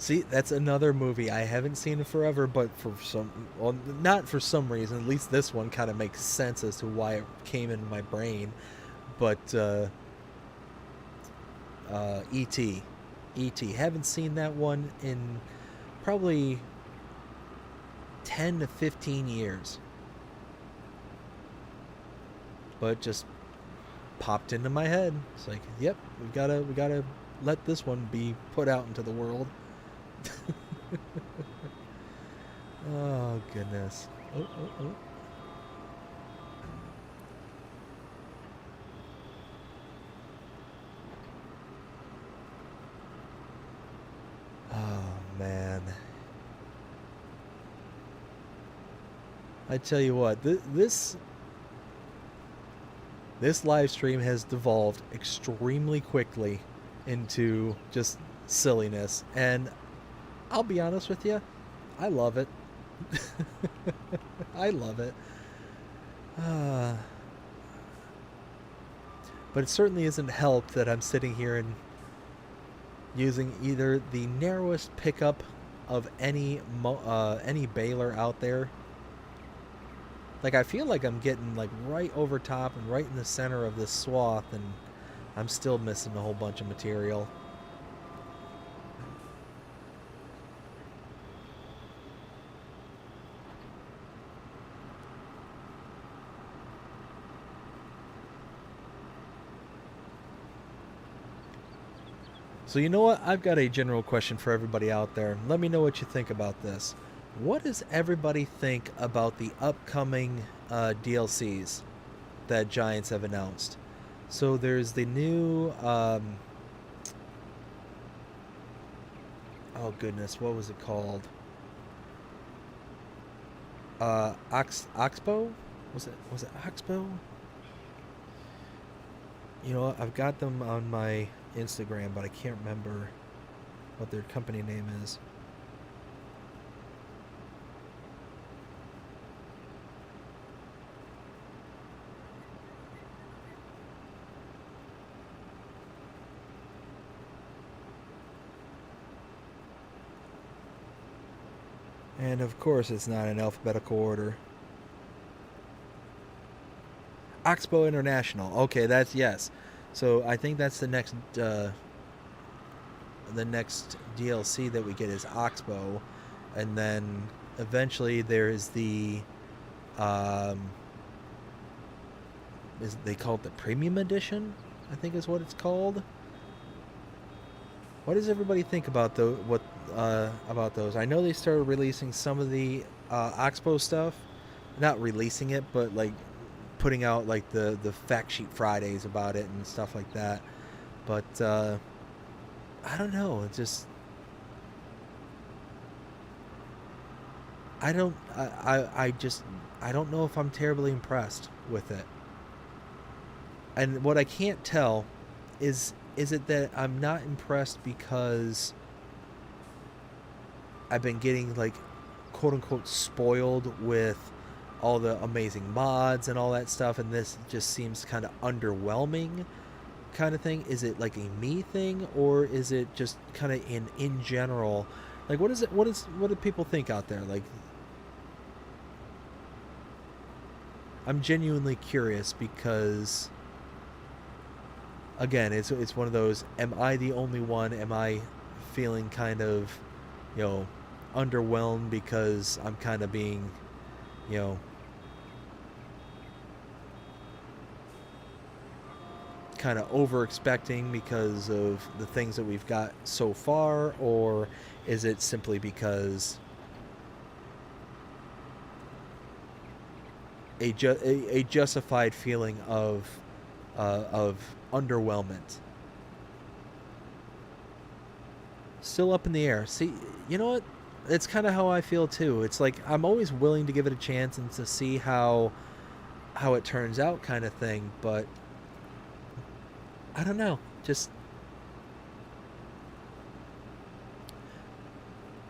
See, that's another movie I haven't seen in forever, but for some, well, not for some reason, at least this one kind of makes sense as to why it came in my brain. But E.T. E.T. Haven't seen that one in probably 10 to 15 years. But just popped into my head. It's like, yep, we gotta let this one be put out into the world. Oh goodness. Oh, oh, oh. Oh man. I tell you what, this live stream has devolved extremely quickly into just silliness, and I'll be honest with you, I love it. I love it. Uh, but it certainly isn't helped that I'm sitting here and using either the narrowest pickup of any baler out there. Like, I feel like I'm getting like right over top and right in the center of this swath, and I'm still missing a whole bunch of material. So you know what? I've got a general question for everybody out there. Let me know what you think about this. What does everybody think about the upcoming DLCs that Giants have announced? So there's the new oh goodness, what was it called? Oxbow? Was it Oxbow? You know what? I've got them on my Instagram, but I can't remember what their company name is. And of course, it's not in alphabetical order. Oxbow International. Okay, that's yes. So I think that's the next DLC that we get is Oxbow, and then eventually there is the is they call it the Premium Edition? I think is what it's called. What does everybody think about about those? I know they started releasing some of the Oxbow stuff, not releasing it, but like putting out like the fact sheet Fridays about it and stuff like that. But I don't know. It just I don't know if I'm terribly impressed with it. And what I can't tell is it that I'm not impressed because I've been getting like quote unquote spoiled with all the amazing mods and all that stuff, and this just seems kind of underwhelming kind of thing? Is it like a me thing, or is it just kind of in general? Like, what do people think out there? Like, I'm genuinely curious because again, it's one of those, am I the only one? Am I feeling kind of, you know, underwhelmed because I'm kind of being, you know, kind of over expecting because of the things that we've got so far, or is it simply because a justified feeling of underwhelmment? Still up in the air. See, you know what? It's kind of how I feel too. It's like I'm always willing to give it a chance and to see how it turns out, kind of thing. But I don't know. Just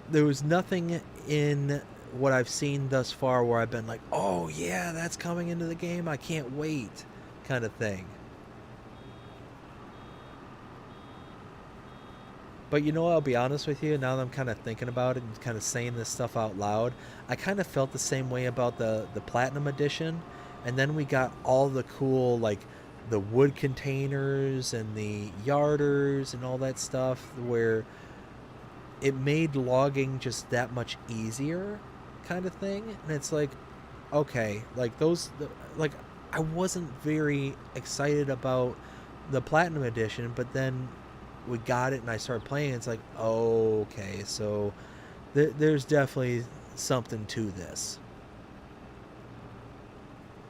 there was nothing in what I've seen thus far where I've been like, oh yeah, that's coming into the game. I can't wait, kind of thing. But you know, I'll be honest with you, now that I'm kind of thinking about it and kind of saying this stuff out loud, I kind of felt the same way about the Platinum Edition. And then we got all the cool, like, the wood containers and the yarders and all that stuff, where it made logging just that much easier, kind of thing. And it's like, okay, like those, like I wasn't very excited about the Platinum Edition, but then we got it and I started playing. It's like, oh, okay, so there's definitely something to this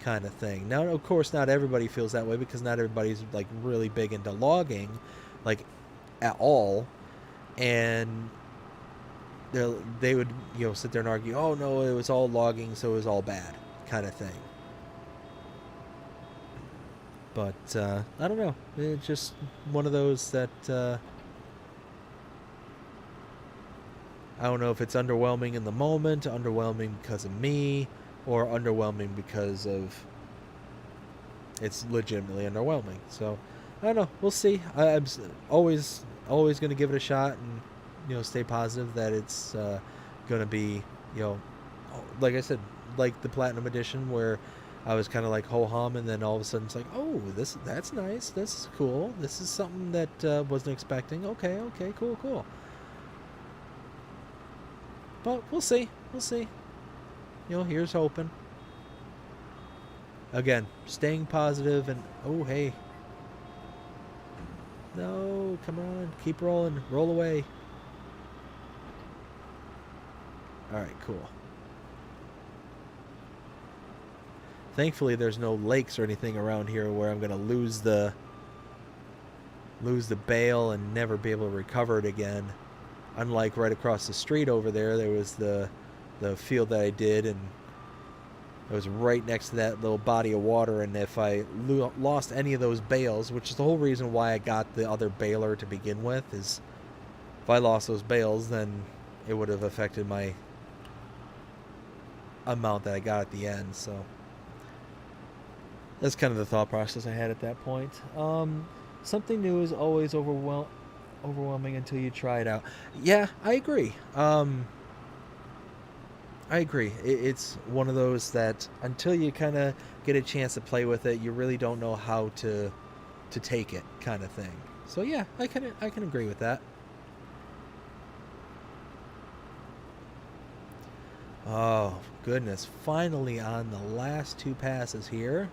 kind of thing. Now, of course, not everybody feels that way because not everybody's like really big into logging, like at all, and they would sit there and argue, oh no, it was all logging, so it was all bad, kind of thing. But I don't know. It's just one of those that I don't know if it's underwhelming in the moment, underwhelming because of me, or underwhelming because of it's legitimately underwhelming. So I don't know. We'll see. I'm always going to give it a shot and stay positive that it's going to be like I said, like the Platinum Edition where I was kind of like ho hum, and then all of a sudden it's like, oh, that's nice, this is cool, this is something that wasn't expecting. Okay, cool. But we'll see. Here's hoping. Again, staying positive and oh hey, no, come on, keep rolling, roll away. All right, cool. Thankfully, there's no lakes or anything around here where I'm gonna lose the bale and never be able to recover it again. Unlike right across the street over there was the field that I did, and it was right next to that little body of water. And if I lost any of those bales, which is the whole reason why I got the other baler to begin with, is if I lost those bales, then it would have affected my amount that I got at the end. So that's kind of the thought process I had at that point. Something new is always overwhelming until you try it out. Yeah, I agree. It's one of those that until you kind of get a chance to play with it, you really don't know how to take it, kind of thing. So yeah, I can agree with that. Oh goodness! Finally on the last two passes here.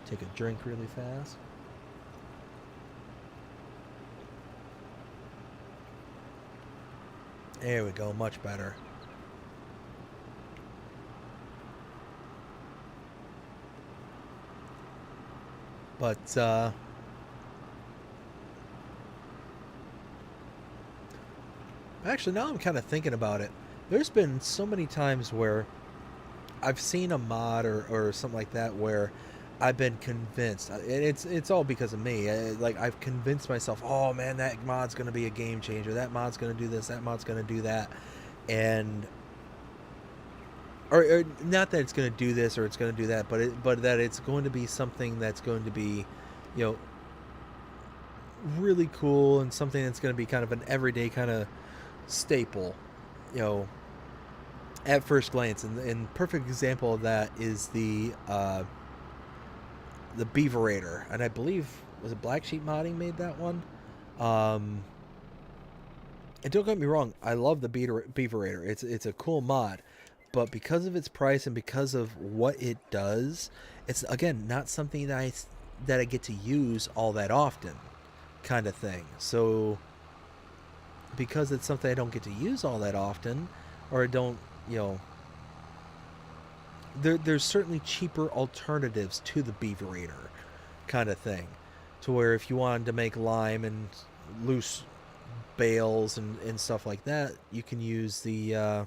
Take a drink really fast. There we go, much better. But actually, now I'm kind of thinking about it. There's been so many times where I've seen a mod or something like that where I've been convinced, and it's all because of me. Like I've convinced myself, oh man, that mod's gonna be a game changer. That mod's gonna do this. That mod's gonna do that, and or not that it's gonna do this or it's gonna do that, but that it's going to be something that's going to be, you know, really cool and something that's going to be kind of an everyday kind of staple, you know, at first glance. And perfect example of that is the Beaverator, and I believe was it Black Sheep Modding made that one. Um, and don't get me wrong, I love the Beaverator. It's a cool mod, but because of its price and because of what it does, it's again not something that I get to use all that often, kind of thing. So because it's something I don't get to use all that often, or I don't, you know, there's certainly cheaper alternatives to the Beaverator kind of thing, to where if you wanted to make lime and loose bales and stuff like that, you can use the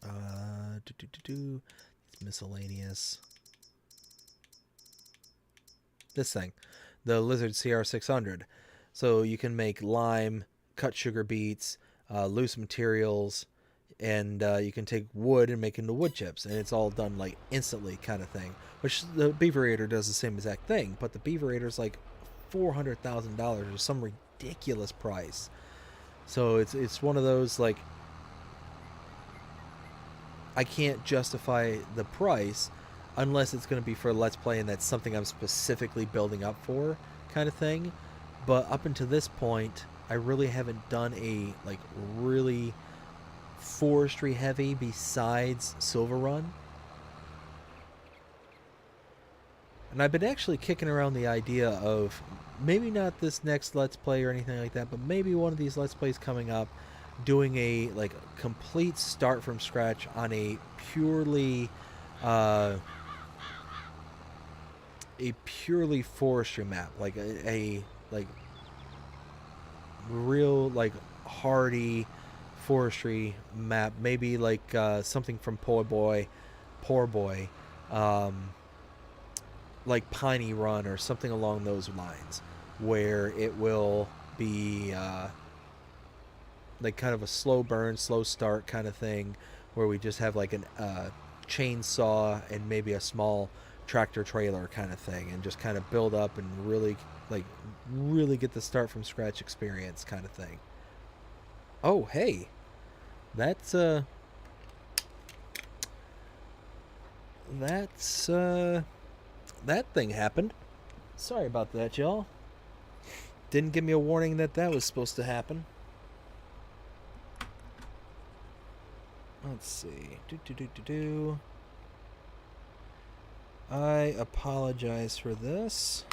it's miscellaneous, this thing, the Lizard CR600. So you can make lime, cut sugar beets, loose materials, and you can take wood and make into wood chips, and it's all done like instantly, kind of thing. Which the Beaverator does the same exact thing, but the Beaverator's like $400,000 or some ridiculous price. So it's one of those, like, I can't justify the price unless it's going to be for a Let's Play and that's something I'm specifically building up for, kind of thing. But up until this point, I really haven't done a like really forestry heavy besides Silver Run. And I've been actually kicking around the idea of maybe not this next Let's Play or anything like that, but maybe one of these Let's Plays coming up, doing a like complete start from scratch on a purely forestry map, like a like real like hardy forestry map, maybe like something from Poor Boy, like Piney Run or something along those lines, where it will be like kind of a slow burn, slow start kind of thing, where we just have like an chainsaw and maybe a small tractor trailer kind of thing, and just kind of build up and really get the start from scratch experience kind of thing. Oh, hey, that's that thing happened. Sorry about that, y'all. Didn't give me a warning that that was supposed to happen. Let's see. I apologize for this.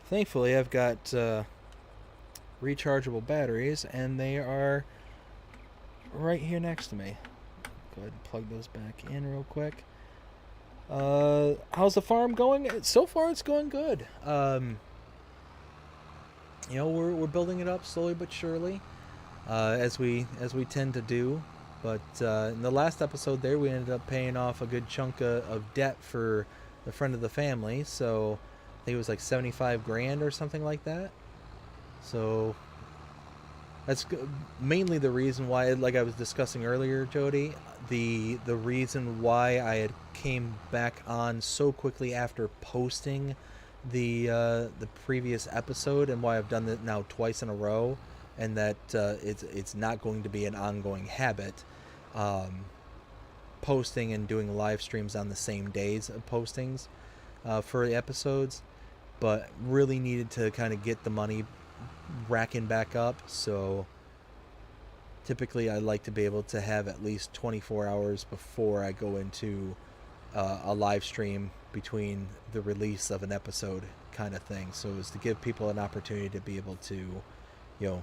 Thankfully, I've got rechargeable batteries, and they are right here next to me. Go ahead and plug those back in real quick. How's the farm going? So far, it's going good. You know, we're building it up slowly but surely, as we tend to do. But in the last episode there, we ended up paying off a good chunk of debt for the friend of the family. So I think it was like 75 grand or something like that. So that's mainly the reason why, like I was discussing earlier, Jody, the reason why I had came back on so quickly after posting the previous episode, and why I've done it now twice in a row, and that it's not going to be an ongoing habit, posting and doing live streams on the same days of postings for the episodes, but really needed to kind of get the money racking back up. So typically I like to be able to have at least 24 hours before I go into a live stream between the release of an episode, kind of thing, so as to give people an opportunity to be able to, you know,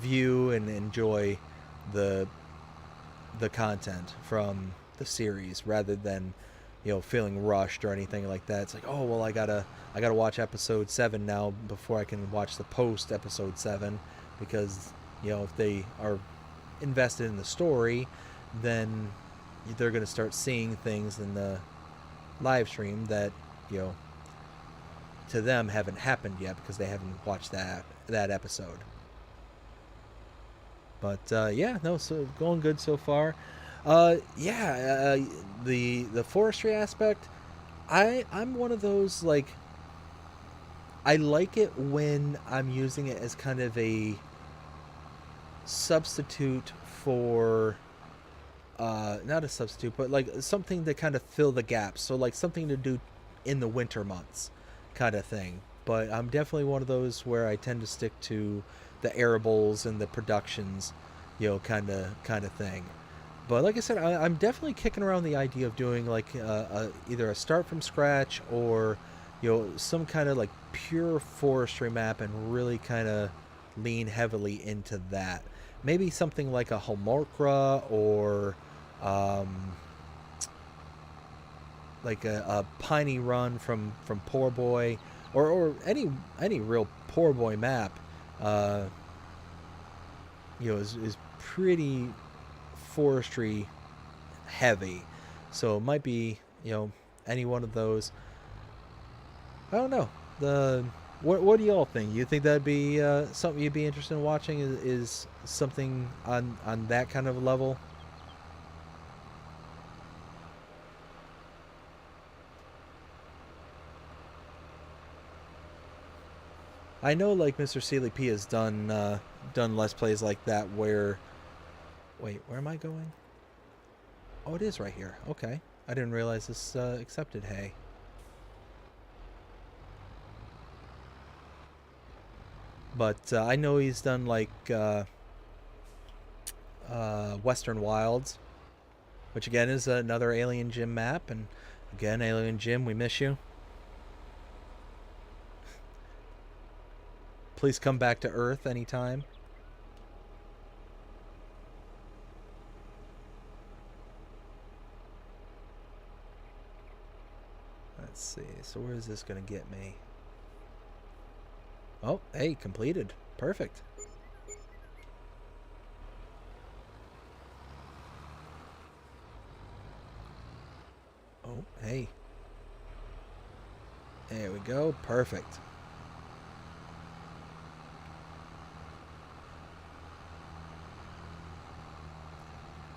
view and enjoy the content from the series, rather than, you know, feeling rushed or anything like that. It's like, oh well, I gotta watch episode 7 now before I can watch the post episode 7, because, you know, if they are invested in the story, then they're going to start seeing things in the live stream that, you know, to them haven't happened yet because they haven't watched that episode. But yeah, no, so going good so far. The forestry aspect, I'm one of those, like, I like it when I'm using it as kind of a substitute for not a substitute, but like something to kind of fill the gaps. So like something to do in the winter months, kind of thing. But I'm definitely one of those where I tend to stick to the arables and the productions, you know, kind of thing. But like I said, I'm definitely kicking around the idea of doing like either a start from scratch, or, you know, some kind of like pure forestry map, and really kind of lean heavily into that. Maybe something like a Homorcra, or like a Piney Run from Poor Boy, or any real Poor Boy map. You know, is pretty forestry heavy, so it might be, you know, any one of those. I don't know. What do y'all think? You think that'd be something you'd be interested in watching? Is something on that kind of level? I know like Mr. Sealy P has done Let's Plays like that where wait, where am I going? Oh, it is right here. Okay. I didn't realize this accepted hay. But I know he's done like Western Wilds, which again is another Alien Gym map. And again, Alien Gym, we miss you. Please come back to Earth anytime. Let's see. So where is this going to get me? Oh, hey, completed. Perfect. Oh, hey. There we go. Perfect.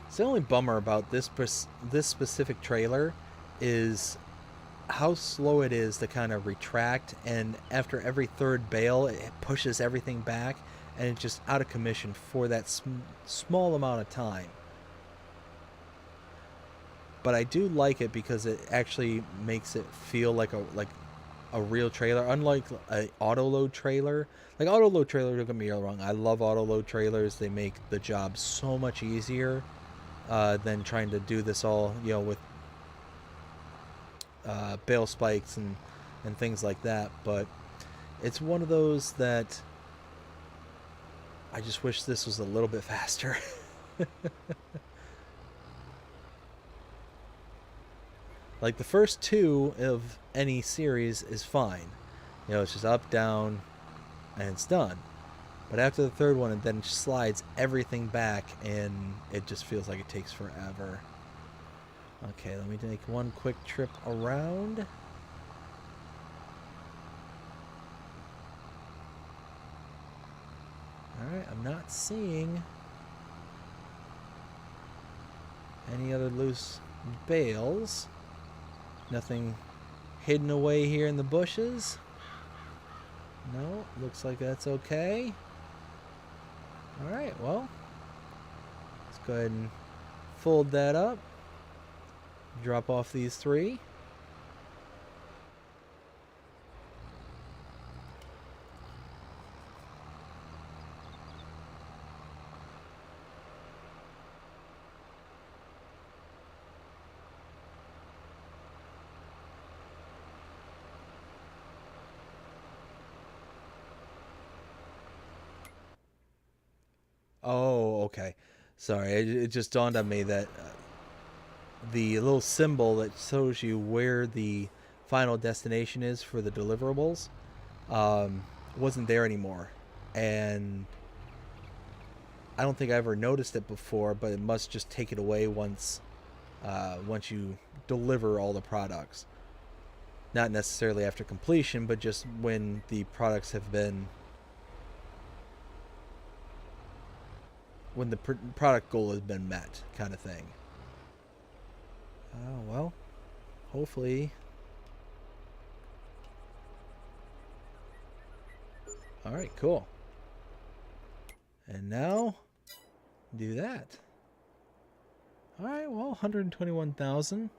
So the only bummer about this specific trailer is how slow it is to kind of retract, and after every third bale it pushes everything back, and it's just out of commission for that small amount of time. But I do like it because it actually makes it feel like a real trailer, unlike a auto load trailer. Like auto load trailer, don't get me wrong, I love auto load trailers. They make the job so much easier than trying to do this all, you know, with bale spikes and things like that. But it's one of those that I just wish this was a little bit faster. Like the first two of any series is fine, you know, it's just up, down, and it's done. But after the third one, it then slides everything back, and it just feels like it takes forever. Okay, let me take one quick trip around. Alright, I'm not seeing any other loose bales. Nothing hidden away here in the bushes. No, looks like that's okay. Alright, well, let's go ahead and fold that up. Drop off these three. Oh, okay. Sorry, it just dawned on me that the little symbol that shows you where the final destination is for the deliverables wasn't there anymore. And I don't think I ever noticed it before, but it must just take it away once you deliver all the products. Not necessarily after completion, but just when the products have been... when the product goal has been met, kind of thing. Oh, well, hopefully. Alright, cool. And now, do that. Alright, well, 121,000.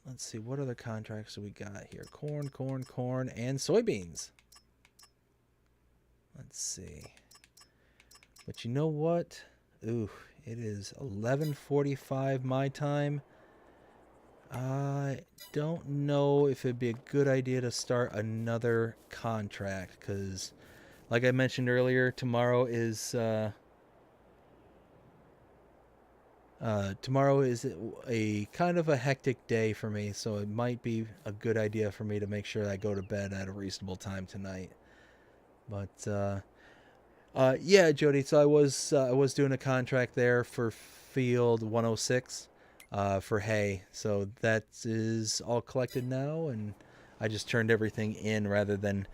Let's see, what other contracts do we got here? Corn, corn, corn, and soybeans. Let's see. But you know what? Ooh, it is 11:45 my time. I don't know if it'd be a good idea to start another contract, because like I mentioned earlier, tomorrow is a kind of a hectic day for me, so it might be a good idea for me to make sure I go to bed at a reasonable time tonight. But yeah, Jody. So I was doing a contract there for Field 106 for hay. So that is all collected now, and I just turned everything in rather than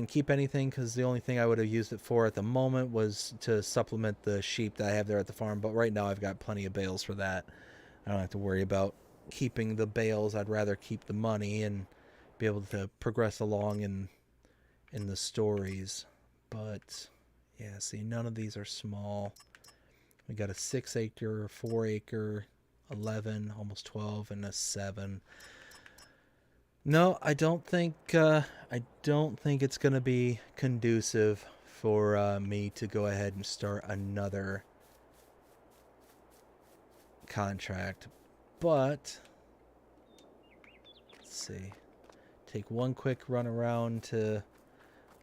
keep anything, because the only thing I would have used it for at the moment was to supplement the sheep that I have there at the farm. But right now I've got plenty of bales for that. I don't have to worry about keeping the bales. I'd rather keep the money and be able to progress along in the stories. But yeah, see, none of these are small. We got a 6 acre, 4 acre, 11, almost 12, and a 7. No, I don't think it's gonna be conducive for me to go ahead and start another contract. But let's see. Take one quick run around to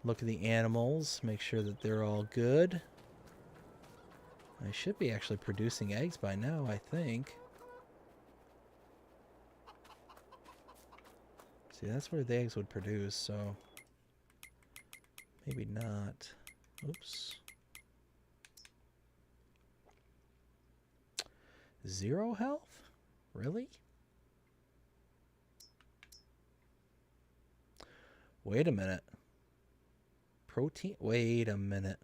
look at the animals, make sure that they're all good. I should be actually producing eggs by now, I think. See, that's where the eggs would produce, so maybe not. Oops. 0 health? Really? Wait a minute. Protein? Wait a minute.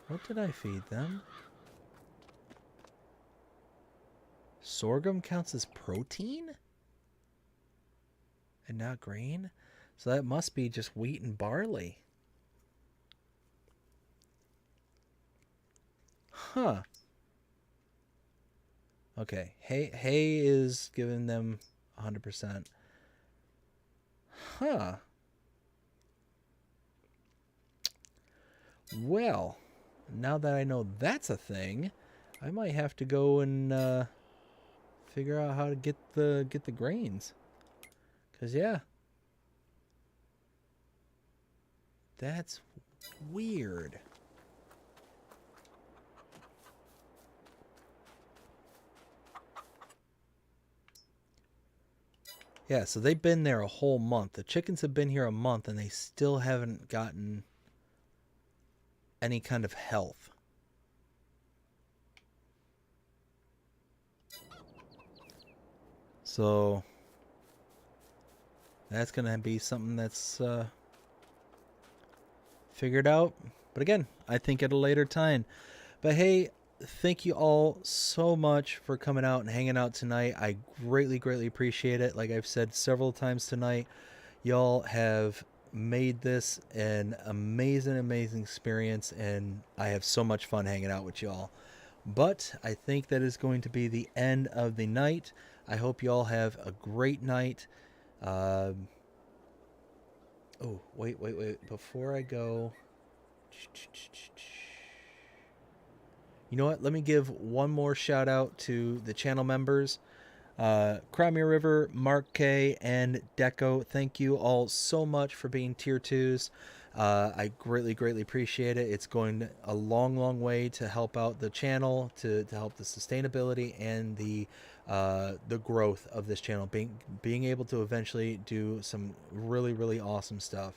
What did I feed them? Sorghum counts as protein? And not grain? So that must be just wheat and barley. Huh. Okay. Hay is giving them 100%. Huh. Well, now that I know that's a thing, I might have to go and figure out how to get the grains. 'Cause yeah. That's weird. Yeah, so they've been there a whole month. The chickens have been here a month and they still haven't gotten any kind of health. So that's going to be something that's figured out. But again, I think at a later time. But hey, thank you all so much for coming out and hanging out tonight. I greatly, greatly appreciate it. Like I've said several times tonight, y'all have made this an amazing, amazing experience, and I have so much fun hanging out with y'all. But I think that is going to be the end of the night. I hope y'all have a great night. Oh, wait. Before I go, you know what? Let me give one more shout out to the channel members. Crimea River, Mark K, and Deco, thank you all so much for being tier 2s. I greatly, greatly appreciate it. It's going a long, long way to help out the channel, to help the sustainability and the growth of this channel, being able to eventually do some really, really awesome stuff.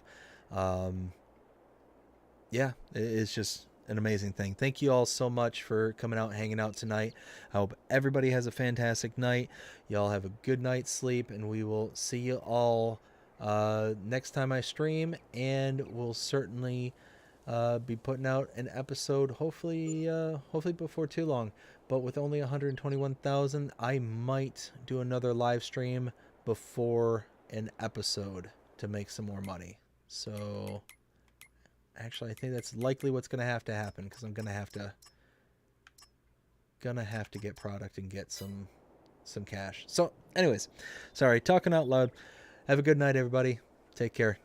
Yeah, it's just an amazing thing. Thank you all so much for coming out and hanging out tonight. I hope everybody has a fantastic night. Y'all have a good night's sleep, and we will see you all next time I stream, and we'll certainly be putting out an episode hopefully before too long. But with only 121,000, I might do another live stream before an episode to make some more money. So actually, I think that's likely what's going to happen, because I'm going to have to get product and get some cash. So anyways, sorry, talking out loud. Have a good night, everybody. Take care.